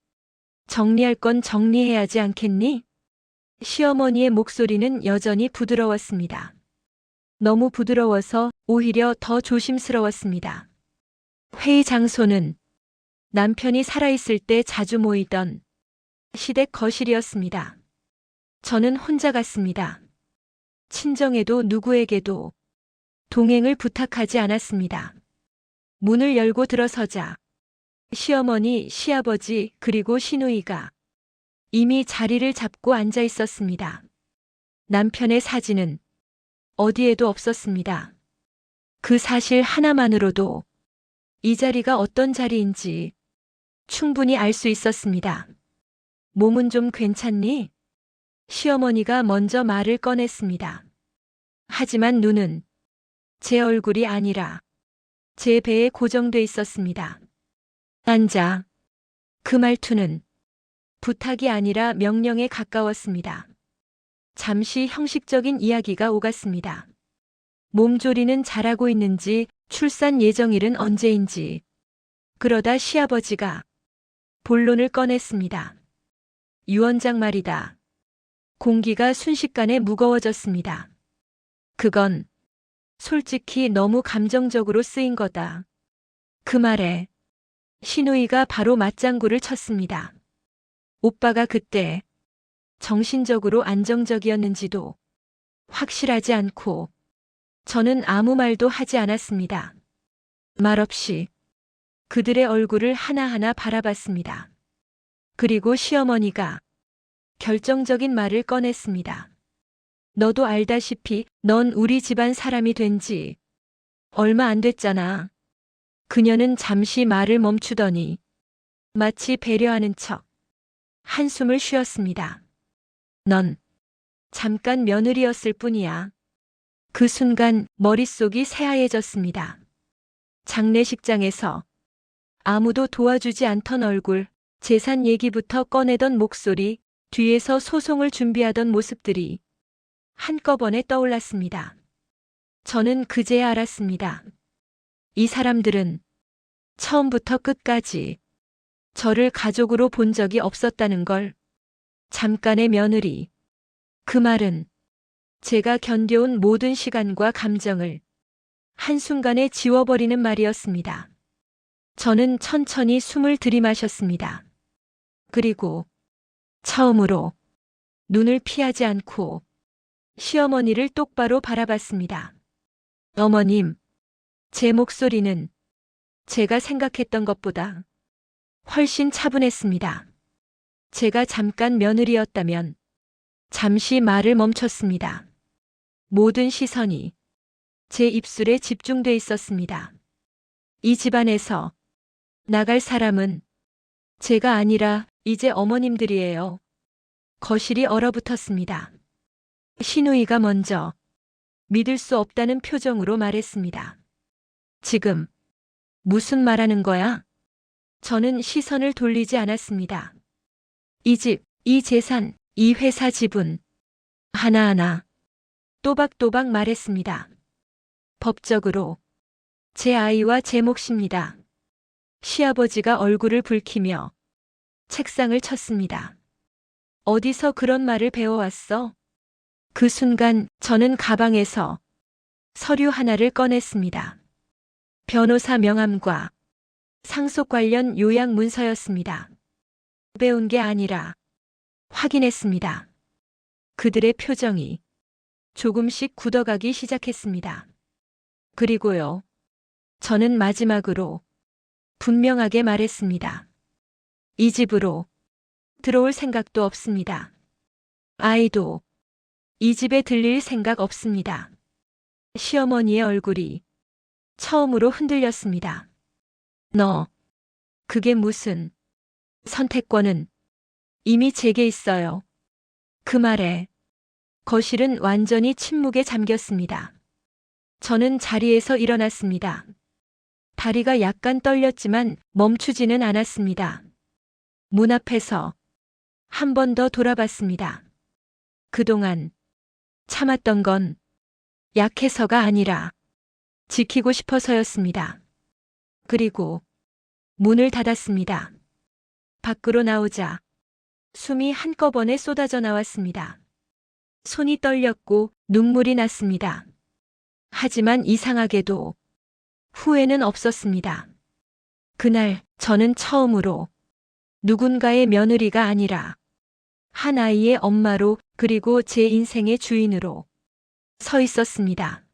정리할 건 정리해야지 않겠니? 시어머니의 목소리는 여전히 부드러웠습니다. 너무 부드러워서 오히려 더 조심스러웠습니다. 회의 장소는 남편이 살아있을 때 자주 모이던 시댁 거실이었습니다. 저는 혼자 갔습니다. 친정에도 누구에게도 동행을 부탁하지 않았습니다. 문을 열고 들어서자 시어머니, 시아버지, 그리고 시누이가 이미 자리를 잡고 앉아 있었습니다. 남편의 사진은 어디에도 없었습니다. 그 사실 하나만으로도 이 자리가 어떤 자리인지 충분히 알 수 있었습니다. 몸은 좀 괜찮니? 시어머니가 먼저 말을 꺼냈습니다. 하지만 눈은 제 얼굴이 아니라 제 배에 고정돼 있었습니다. 앉아. 그 말투는 부탁이 아니라 명령에 가까웠습니다. 잠시 형식적인 이야기가 오갔습니다. 몸조리는 잘하고 있는지, 출산 예정일은 언제인지. 그러다 시아버지가 본론을 꺼냈습니다. 유언장 말이다. 공기가 순식간에 무거워졌습니다. 그건 솔직히 너무 감정적으로 쓰인 거다. 그 말에 시누이가 바로 맞장구를 쳤습니다. 오빠가 그때 정신적으로 안정적이었는지도 확실하지 않고 저는 아무 말도 하지 않았습니다. 말없이 그들의 얼굴을 하나하나 바라봤습니다. 그리고 시어머니가 결정적인 말을 꺼냈습니다. 너도 알다시피 넌 우리 집안 사람이 된 지 얼마 안 됐잖아. 그녀는 잠시 말을 멈추더니 마치 배려하는 척 한숨을 쉬었습니다. 넌 잠깐 며느리였을 뿐이야. 그 순간 머릿속이 새하얘졌습니다. 장례식장에서 아무도 도와주지 않던 얼굴, 재산 얘기부터 꺼내던 목소리, 뒤에서 소송을 준비하던 모습들이 한꺼번에 떠올랐습니다. 저는 그제야 알았습니다. 이 사람들은 처음부터 끝까지 저를 가족으로 본 적이 없었다는 걸. 잠깐의 며느리. 그 말은 제가 견뎌온 모든 시간과 감정을 한순간에 지워버리는 말이었습니다. 저는 천천히 숨을 들이마셨습니다. 그리고 처음으로 눈을 피하지 않고 시어머니를 똑바로 바라봤습니다. 어머님, 제 목소리는 제가 생각했던 것보다 훨씬 차분했습니다. 제가 잠깐 며느리였다면 잠시 말을 멈췄습니다. 모든 시선이 제 입술에 집중돼 있었습니다. 이 집안에서 나갈 사람은 제가 아니라 이제 어머님들이에요. 거실이 얼어붙었습니다. 시누이가 먼저 믿을 수 없다는 표정으로 말했습니다. 지금 무슨 말하는 거야? 저는 시선을 돌리지 않았습니다. 이 집, 이 재산, 이 회사 지분 하나하나 또박또박 말했습니다. 법적으로 제 아이와 제 몫입니다. 시아버지가 얼굴을 붉히며 책상을 쳤습니다. 어디서 그런 말을 배워왔어? 그 순간 저는 가방에서 서류 하나를 꺼냈습니다. 변호사 명함과 상속 관련 요약 문서였습니다. 배운 게 아니라 확인했습니다. 그들의 표정이 조금씩 굳어가기 시작했습니다. 그리고요. 저는 마지막으로 분명하게 말했습니다. 이 집으로 들어올 생각도 없습니다. 아이도 이 집에 들릴 생각 없습니다. 시어머니의 얼굴이 처음으로 흔들렸습니다. 너, 그게 무슨, 선택권은 이미 제게 있어요. 그 말에 거실은 완전히 침묵에 잠겼습니다. 저는 자리에서 일어났습니다. 다리가 약간 떨렸지만 멈추지는 않았습니다. 문 앞에서 한 번 더 돌아봤습니다. 그동안 참았던 건 약해서가 아니라 지키고 싶어서였습니다. 그리고 문을 닫았습니다. 밖으로 나오자 숨이 한꺼번에 쏟아져 나왔습니다. 손이 떨렸고 눈물이 났습니다. 하지만 이상하게도 후회는 없었습니다. 그날 저는 처음으로 누군가의 며느리가 아니라 한 아이의 엄마로, 그리고 제 인생의 주인으로 서 있었습니다.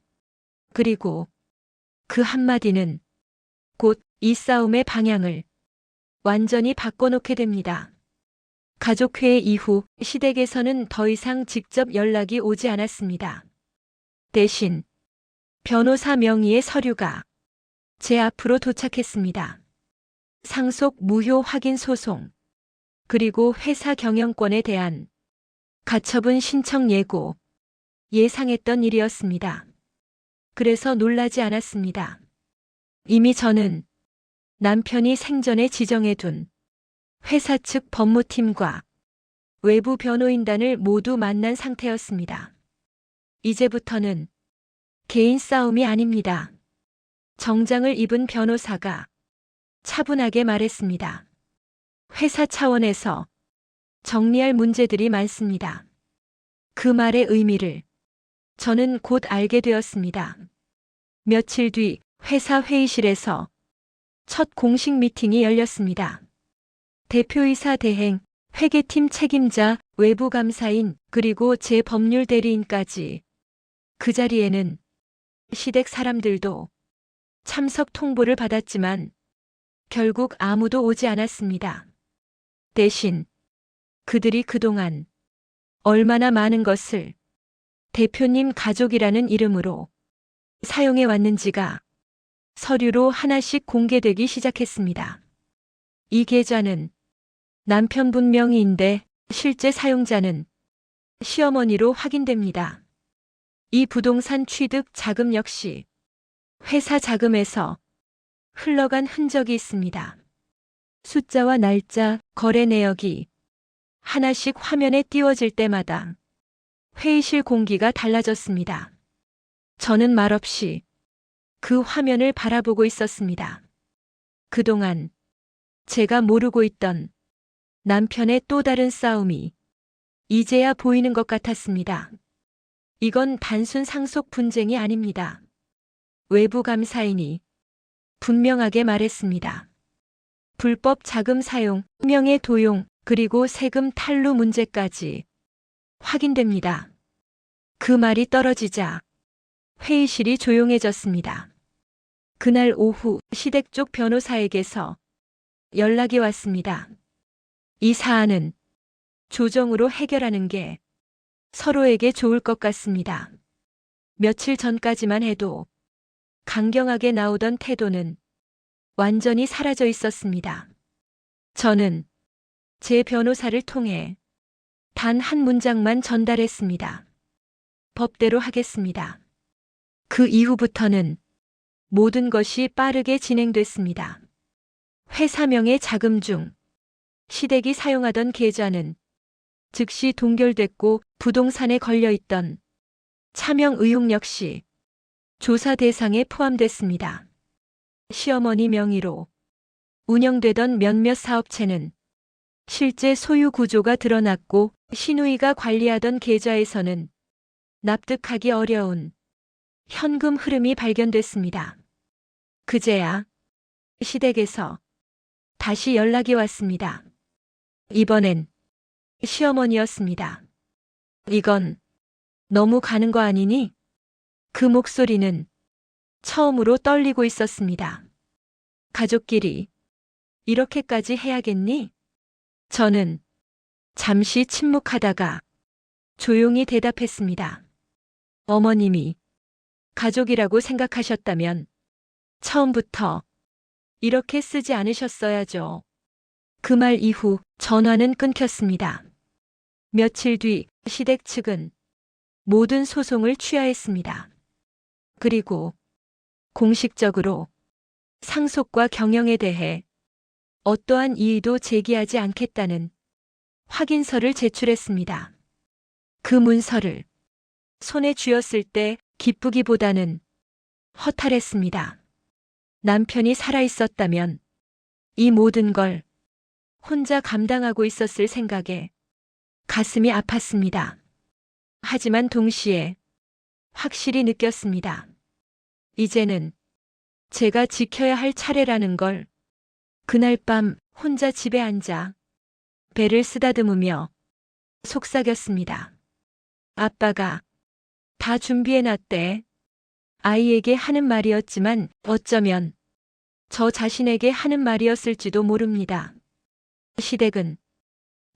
그리고 그 한마디는 곧 이 싸움의 방향을 완전히 바꿔놓게 됩니다. 가족회의 이후 시댁에서는 더 이상 직접 연락이 오지 않았습니다. 대신 변호사 명의의 서류가 제 앞으로 도착했습니다. 상속 무효 확인 소송, 그리고 회사 경영권에 대한 가처분 신청 예고. 예상했던 일이었습니다. 그래서 놀라지 않았습니다. 이미 저는 남편이 생전에 지정해둔 회사 측 법무팀과 외부 변호인단을 모두 만난 상태였습니다. 이제부터는 개인 싸움이 아닙니다. 정장을 입은 변호사가 차분하게 말했습니다. 회사 차원에서 정리할 문제들이 많습니다. 그 말의 의미를 저는 곧 알게 되었습니다. 며칠 뒤 회사 회의실에서 첫 공식 미팅이 열렸습니다. 대표이사 대행, 회계팀 책임자, 외부 감사인, 그리고 제 법률 대리인까지. 그 자리에는 시댁 사람들도 참석 통보를 받았지만 결국 아무도 오지 않았습니다. 대신 그들이 그동안 얼마나 많은 것을 대표님 가족이라는 이름으로 사용해 왔는지가 서류로 하나씩 공개되기 시작했습니다. 이 계좌는 남편분 명의인데 실제 사용자는 시어머니로 확인됩니다. 이 부동산 취득 자금 역시 회사 자금에서 흘러간 흔적이 있습니다. 숫자와 날짜, 거래 내역이 하나씩 화면에 띄워질 때마다 회의실 공기가 달라졌습니다. 저는 말없이 그 화면을 바라보고 있었습니다. 그동안 제가 모르고 있던 남편의 또 다른 싸움이 이제야 보이는 것 같았습니다. 이건 단순 상속 분쟁이 아닙니다. 외부 감사인이 분명하게 말했습니다. 불법 자금 사용, 명예 도용, 그리고 세금 탈루 문제까지 확인됩니다. 그 말이 떨어지자 회의실이 조용해졌습니다. 그날 오후 시댁 쪽 변호사에게서 연락이 왔습니다. 이 사안은 조정으로 해결하는 게 서로에게 좋을 것 같습니다. 며칠 전까지만 해도 강경하게 나오던 태도는 완전히 사라져 있었습니다. 저는 제 변호사를 통해 단 한 문장만 전달했습니다. 법대로 하겠습니다. 그 이후부터는 모든 것이 빠르게 진행됐습니다. 회사명의 자금 중 시댁이 사용하던 계좌는 즉시 동결됐고 부동산에 걸려있던 차명 의혹 역시 조사 대상에 포함됐습니다. 시어머니 명의로 운영되던 몇몇 사업체는 실제 소유 구조가 드러났고 시누이가 관리하던 계좌에서는 납득하기 어려운 현금 흐름이 발견됐습니다. 그제야 시댁에서 다시 연락이 왔습니다. 이번엔 시어머니였습니다. 이건 너무 가는 거 아니니? 그 목소리는 처음으로 떨리고 있었습니다. 가족끼리 이렇게까지 해야겠니? 저는 잠시 침묵하다가 조용히 대답했습니다. 어머님이 가족이라고 생각하셨다면 처음부터 이렇게 쓰지 않으셨어야죠. 그 말 이후 전화는 끊겼습니다. 며칠 뒤 시댁 측은 모든 소송을 취하했습니다. 그리고 공식적으로 상속과 경영에 대해 어떠한 이의도 제기하지 않겠다는 확인서를 제출했습니다. 그 문서를 손에 쥐었을 때 기쁘기보다는 허탈했습니다. 남편이 살아있었다면 이 모든 걸 혼자 감당하고 있었을 생각에 가슴이 아팠습니다. 하지만 동시에 확실히 느꼈습니다. 이제는 제가 지켜야 할 차례라는 걸. 그날 밤 혼자 집에 앉아 배를 쓰다듬으며 속삭였습니다. 아빠가 다 준비해놨대. 아이에게 하는 말이었지만 어쩌면 저 자신에게 하는 말이었을지도 모릅니다. 시댁은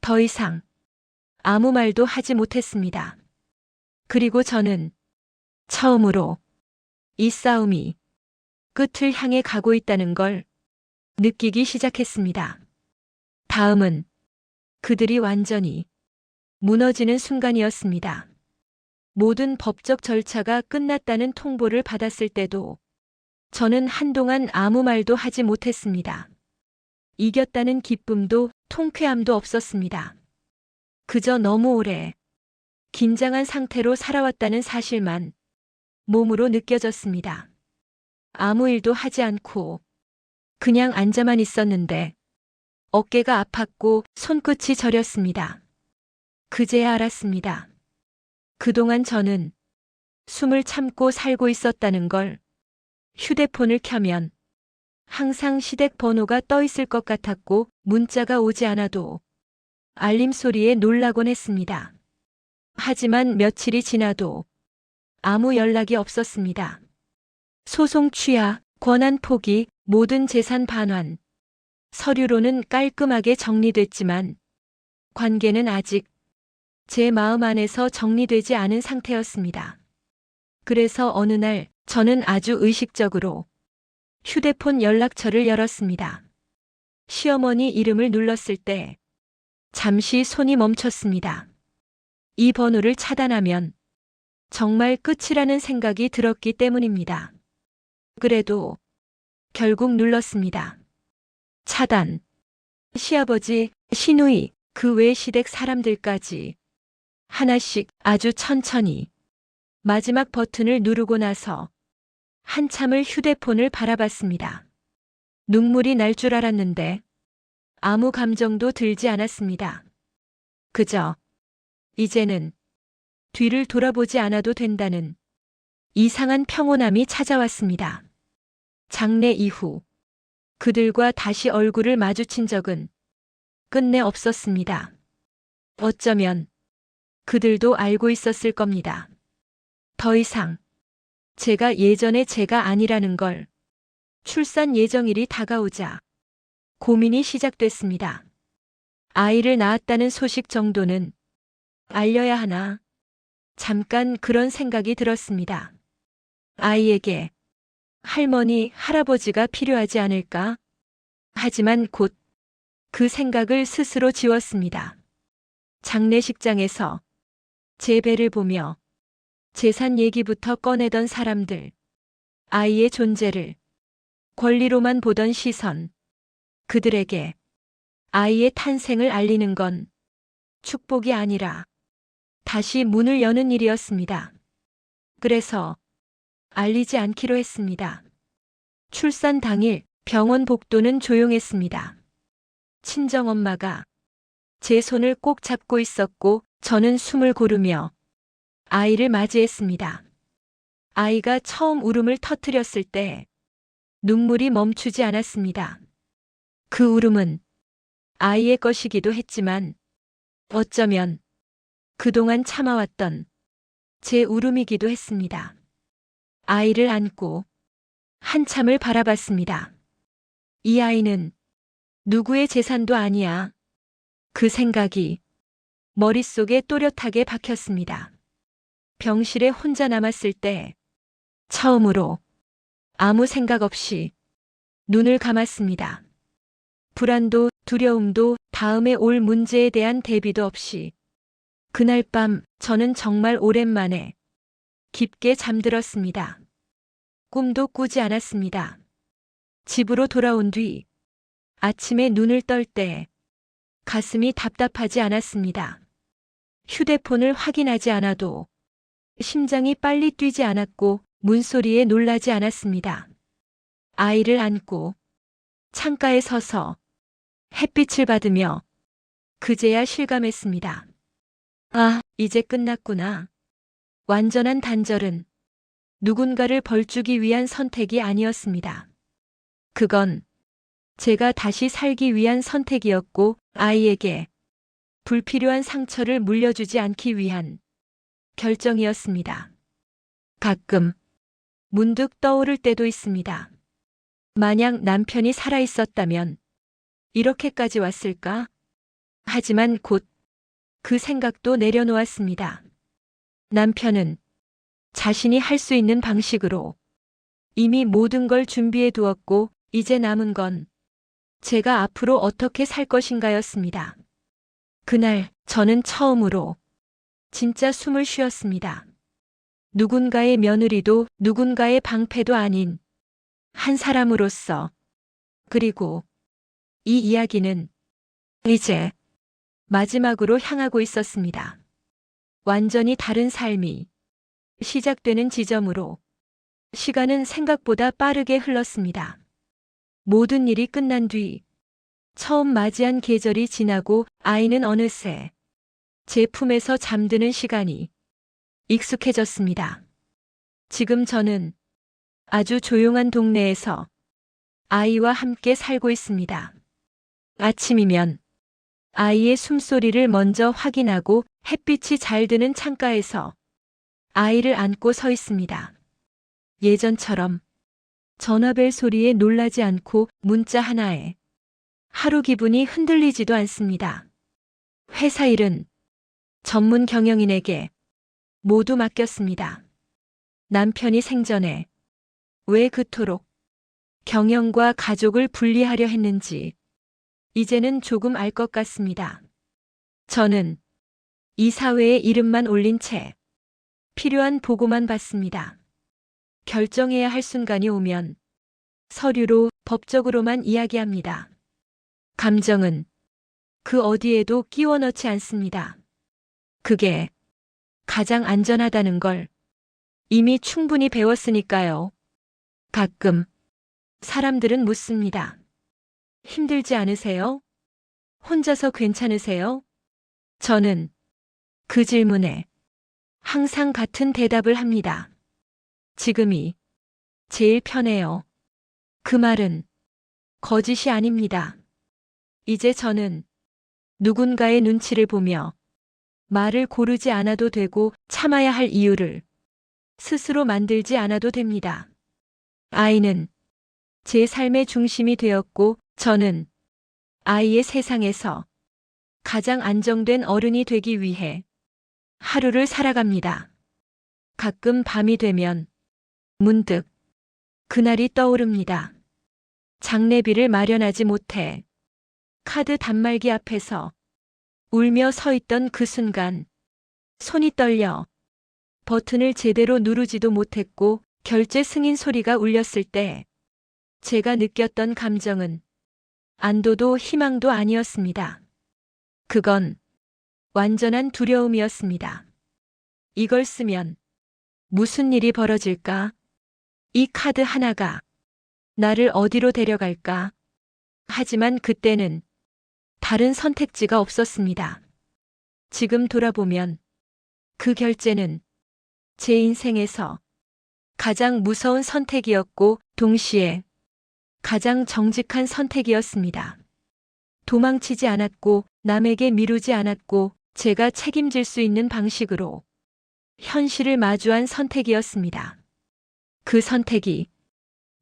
더 이상 아무 말도 하지 못했습니다. 그리고 저는 처음으로 이 싸움이 끝을 향해 가고 있다는 걸 느끼기 시작했습니다. 다음은 그들이 완전히 무너지는 순간이었습니다. 모든 법적 절차가 끝났다는 통보를 받았을 때도 저는 한동안 아무 말도 하지 못했습니다. 이겼다는 기쁨도 통쾌함도 없었습니다. 그저 너무 오래 긴장한 상태로 살아왔다는 사실만 몸으로 느껴졌습니다. 아무 일도 하지 않고 그냥 앉아만 있었는데 어깨가 아팠고 손끝이 저렸습니다. 그제야 알았습니다. 그동안 저는 숨을 참고 살고 있었다는 걸. 휴대폰을 켜면 항상 시댁 번호가 떠 있을 것 같았고 문자가 오지 않아도 알림 소리에 놀라곤 했습니다. 하지만 며칠이 지나도 아무 연락이 없었습니다. 소송 취하, 권한 포기, 모든 재산 반환. 서류로는 깔끔하게 정리됐지만 관계는 아직 제 마음 안에서 정리되지 않은 상태였습니다. 그래서 어느 날 저는 아주 의식적으로 휴대폰 연락처를 열었습니다. 시어머니 이름을 눌렀을 때 잠시 손이 멈췄습니다. 이 번호를 차단하면 정말 끝이라는 생각이 들었기 때문입니다. 그래도 결국 눌렀습니다. 차단. 시아버지, 시누이, 그 외 시댁 사람들까지 하나씩 아주 천천히 마지막 버튼을 누르고 나서 한참을 휴대폰을 바라봤습니다. 눈물이 날 줄 알았는데 아무 감정도 들지 않았습니다. 그저 이제는 뒤를 돌아보지 않아도 된다는 이상한 평온함이 찾아왔습니다. 장례 이후 그들과 다시 얼굴을 마주친 적은 끝내 없었습니다. 어쩌면 그들도 알고 있었을 겁니다. 더 이상 제가 예전의 제가 아니라는 걸. 출산 예정일이 다가오자 고민이 시작됐습니다. 아이를 낳았다는 소식 정도는 알려야 하나. 잠깐 그런 생각이 들었습니다. 아이에게 할머니, 할아버지가 필요하지 않을까? 하지만 곧 그 생각을 스스로 지웠습니다. 장례식장에서 제 배를 보며 재산 얘기부터 꺼내던 사람들, 아이의 존재를 권리로만 보던 시선, 그들에게 아이의 탄생을 알리는 건 축복이 아니라 다시 문을 여는 일이었습니다. 그래서 알리지 않기로 했습니다. 출산 당일 병원 복도는 조용했습니다. 친정엄마가 제 손을 꼭 잡고 있었고 저는 숨을 고르며 아이를 맞이했습니다. 아이가 처음 울음을 터뜨렸을 때 눈물이 멈추지 않았습니다. 그 울음은 아이의 것이기도 했지만 어쩌면 그동안 참아왔던 제 울음이기도 했습니다. 아이를 안고 한참을 바라봤습니다. 이 아이는 누구의 재산도 아니야. 그 생각이 머릿속에 또렷하게 박혔습니다. 병실에 혼자 남았을 때 처음으로 아무 생각 없이 눈을 감았습니다. 불안도 두려움도 다음에 올 문제에 대한 대비도 없이 그날 밤 저는 정말 오랜만에 깊게 잠들었습니다. 꿈도 꾸지 않았습니다. 집으로 돌아온 뒤 아침에 눈을 뜰 때 가슴이 답답하지 않았습니다. 휴대폰을 확인하지 않아도 심장이 빨리 뛰지 않았고 문소리에 놀라지 않았습니다. 아이를 안고 창가에 서서 햇빛을 받으며 그제야 실감했습니다. 아, 이제 끝났구나. 완전한 단절은 누군가를 벌주기 위한 선택이 아니었습니다. 그건 제가 다시 살기 위한 선택이었고 아이에게 불필요한 상처를 물려주지 않기 위한 결정이었습니다. 가끔 문득 떠오를 때도 있습니다. 만약 남편이 살아있었다면 이렇게까지 왔을까? 하지만 곧 그 생각도 내려놓았습니다. 남편은 자신이 할 수 있는 방식으로 이미 모든 걸 준비해 두었고 이제 남은 건 제가 앞으로 어떻게 살 것인가였습니다. 그날 저는 처음으로 진짜 숨을 쉬었습니다. 누군가의 며느리도 누군가의 방패도 아닌 한 사람으로서. 그리고 이 이야기는 이제 마지막으로 향하고 있었습니다. 완전히 다른 삶이 시작되는 지점으로. 시간은 생각보다 빠르게 흘렀습니다. 모든 일이 끝난 뒤 처음 맞이한 계절이 지나고 아이는 어느새 제 품에서 잠드는 시간이 익숙해졌습니다. 지금 저는 아주 조용한 동네에서 아이와 함께 살고 있습니다. 아침이면 아이의 숨소리를 먼저 확인하고 햇빛이 잘 드는 창가에서 아이를 안고 서 있습니다. 예전처럼 전화벨 소리에 놀라지 않고 문자 하나에 하루 기분이 흔들리지도 않습니다. 회사 일은 전문 경영인에게 모두 맡겼습니다. 남편이 생전에 왜 그토록 경영과 가족을 분리하려 했는지 이제는 조금 알 것 같습니다. 저는 이 사회에 이름만 올린 채 필요한 보고만 받습니다. 결정해야 할 순간이 오면 서류로 법적으로만 이야기합니다. 감정은 그 어디에도 끼워 넣지 않습니다. 그게 가장 안전하다는 걸 이미 충분히 배웠으니까요. 가끔 사람들은 묻습니다. 힘들지 않으세요? 혼자서 괜찮으세요? 저는 그 질문에 항상 같은 대답을 합니다. 지금이 제일 편해요. 그 말은 거짓이 아닙니다. 이제 저는 누군가의 눈치를 보며 말을 고르지 않아도 되고 참아야 할 이유를 스스로 만들지 않아도 됩니다. 아이는 제 삶의 중심이 되었고 저는 아이의 세상에서 가장 안정된 어른이 되기 위해 하루를 살아갑니다. 가끔 밤이 되면 문득 그날이 떠오릅니다. 장례비를 마련하지 못해 카드 단말기 앞에서 울며 서 있던 그 순간 손이 떨려 버튼을 제대로 누르지도 못했고 결제 승인 소리가 울렸을 때 제가 느꼈던 감정은 안도도 희망도 아니었습니다. 그건 완전한 두려움이었습니다. 이걸 쓰면 무슨 일이 벌어질까? 이 카드 하나가 나를 어디로 데려갈까? 하지만 그때는 다른 선택지가 없었습니다. 지금 돌아보면 그 결제는 제 인생에서 가장 무서운 선택이었고 동시에 가장 정직한 선택이었습니다. 도망치지 않았고 남에게 미루지 않았고 제가 책임질 수 있는 방식으로 현실을 마주한 선택이었습니다. 그 선택이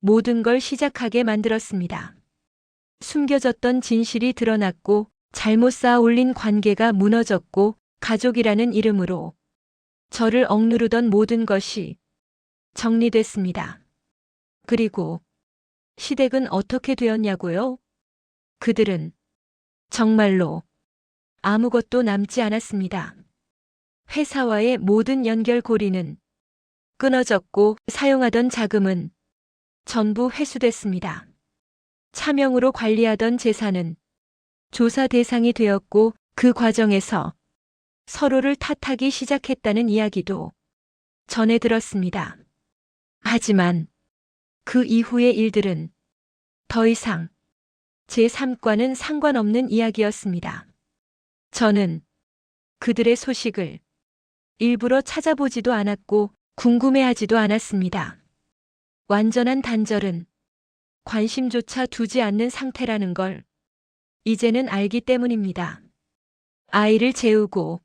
모든 걸 시작하게 만들었습니다. 숨겨졌던 진실이 드러났고 잘못 쌓아 올린 관계가 무너졌고 가족이라는 이름으로 저를 억누르던 모든 것이 정리됐습니다. 그리고 시댁은 어떻게 되었냐고요? 그들은 정말로 아무것도 남지 않았습니다. 회사와의 모든 연결고리는 끊어졌고 사용하던 자금은 전부 회수됐습니다. 차명으로 관리하던 재산은 조사 대상이 되었고 그 과정에서 서로를 탓하기 시작했다는 이야기도 전해 들었습니다. 하지만 그 이후의 일들은 더 이상 제 삶과는 상관없는 이야기였습니다. 저는 그들의 소식을 일부러 찾아보지도 않았고 궁금해하지도 않았습니다. 완전한 단절은 관심조차 두지 않는 상태라는 걸 이제는 알기 때문입니다. 아이를 재우고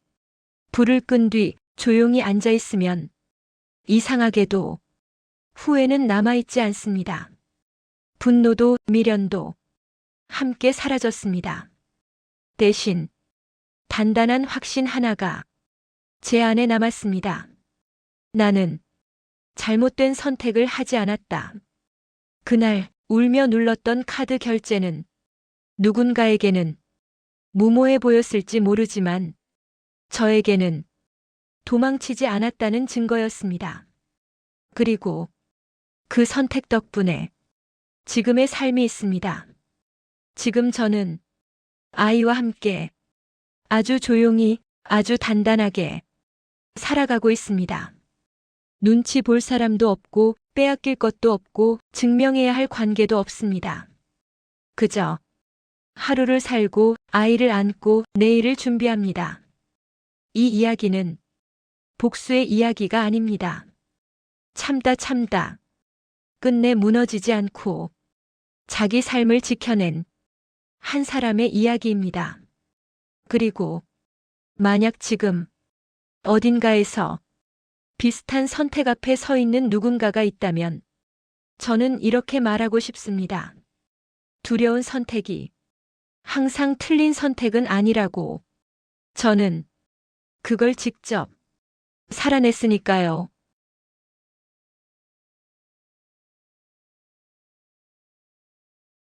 불을 끈 뒤 조용히 앉아 있으면 이상하게도 후회는 남아있지 않습니다. 분노도 미련도 함께 사라졌습니다. 대신 단단한 확신 하나가 제 안에 남았습니다. 나는 잘못된 선택을 하지 않았다. 그날 울며 눌렀던 카드 결제는 누군가에게는 무모해 보였을지 모르지만 저에게는 도망치지 않았다는 증거였습니다. 그리고 그 선택 덕분에 지금의 삶이 있습니다. 지금 저는 아이와 함께 아주 조용히, 아주 단단하게 살아가고 있습니다. 눈치 볼 사람도 없고 빼앗길 것도 없고 증명해야 할 관계도 없습니다. 그저 하루를 살고 아이를 안고 내일을 준비합니다. 이 이야기는 복수의 이야기가 아닙니다. 참다 끝내 무너지지 않고 자기 삶을 지켜낸 한 사람의 이야기입니다. 그리고 만약 지금 어딘가에서 비슷한 선택 앞에 서 있는 누군가가 있다면 저는 이렇게 말하고 싶습니다. 두려운 선택이 항상 틀린 선택은 아니라고. 저는 그걸 직접 살아냈으니까요.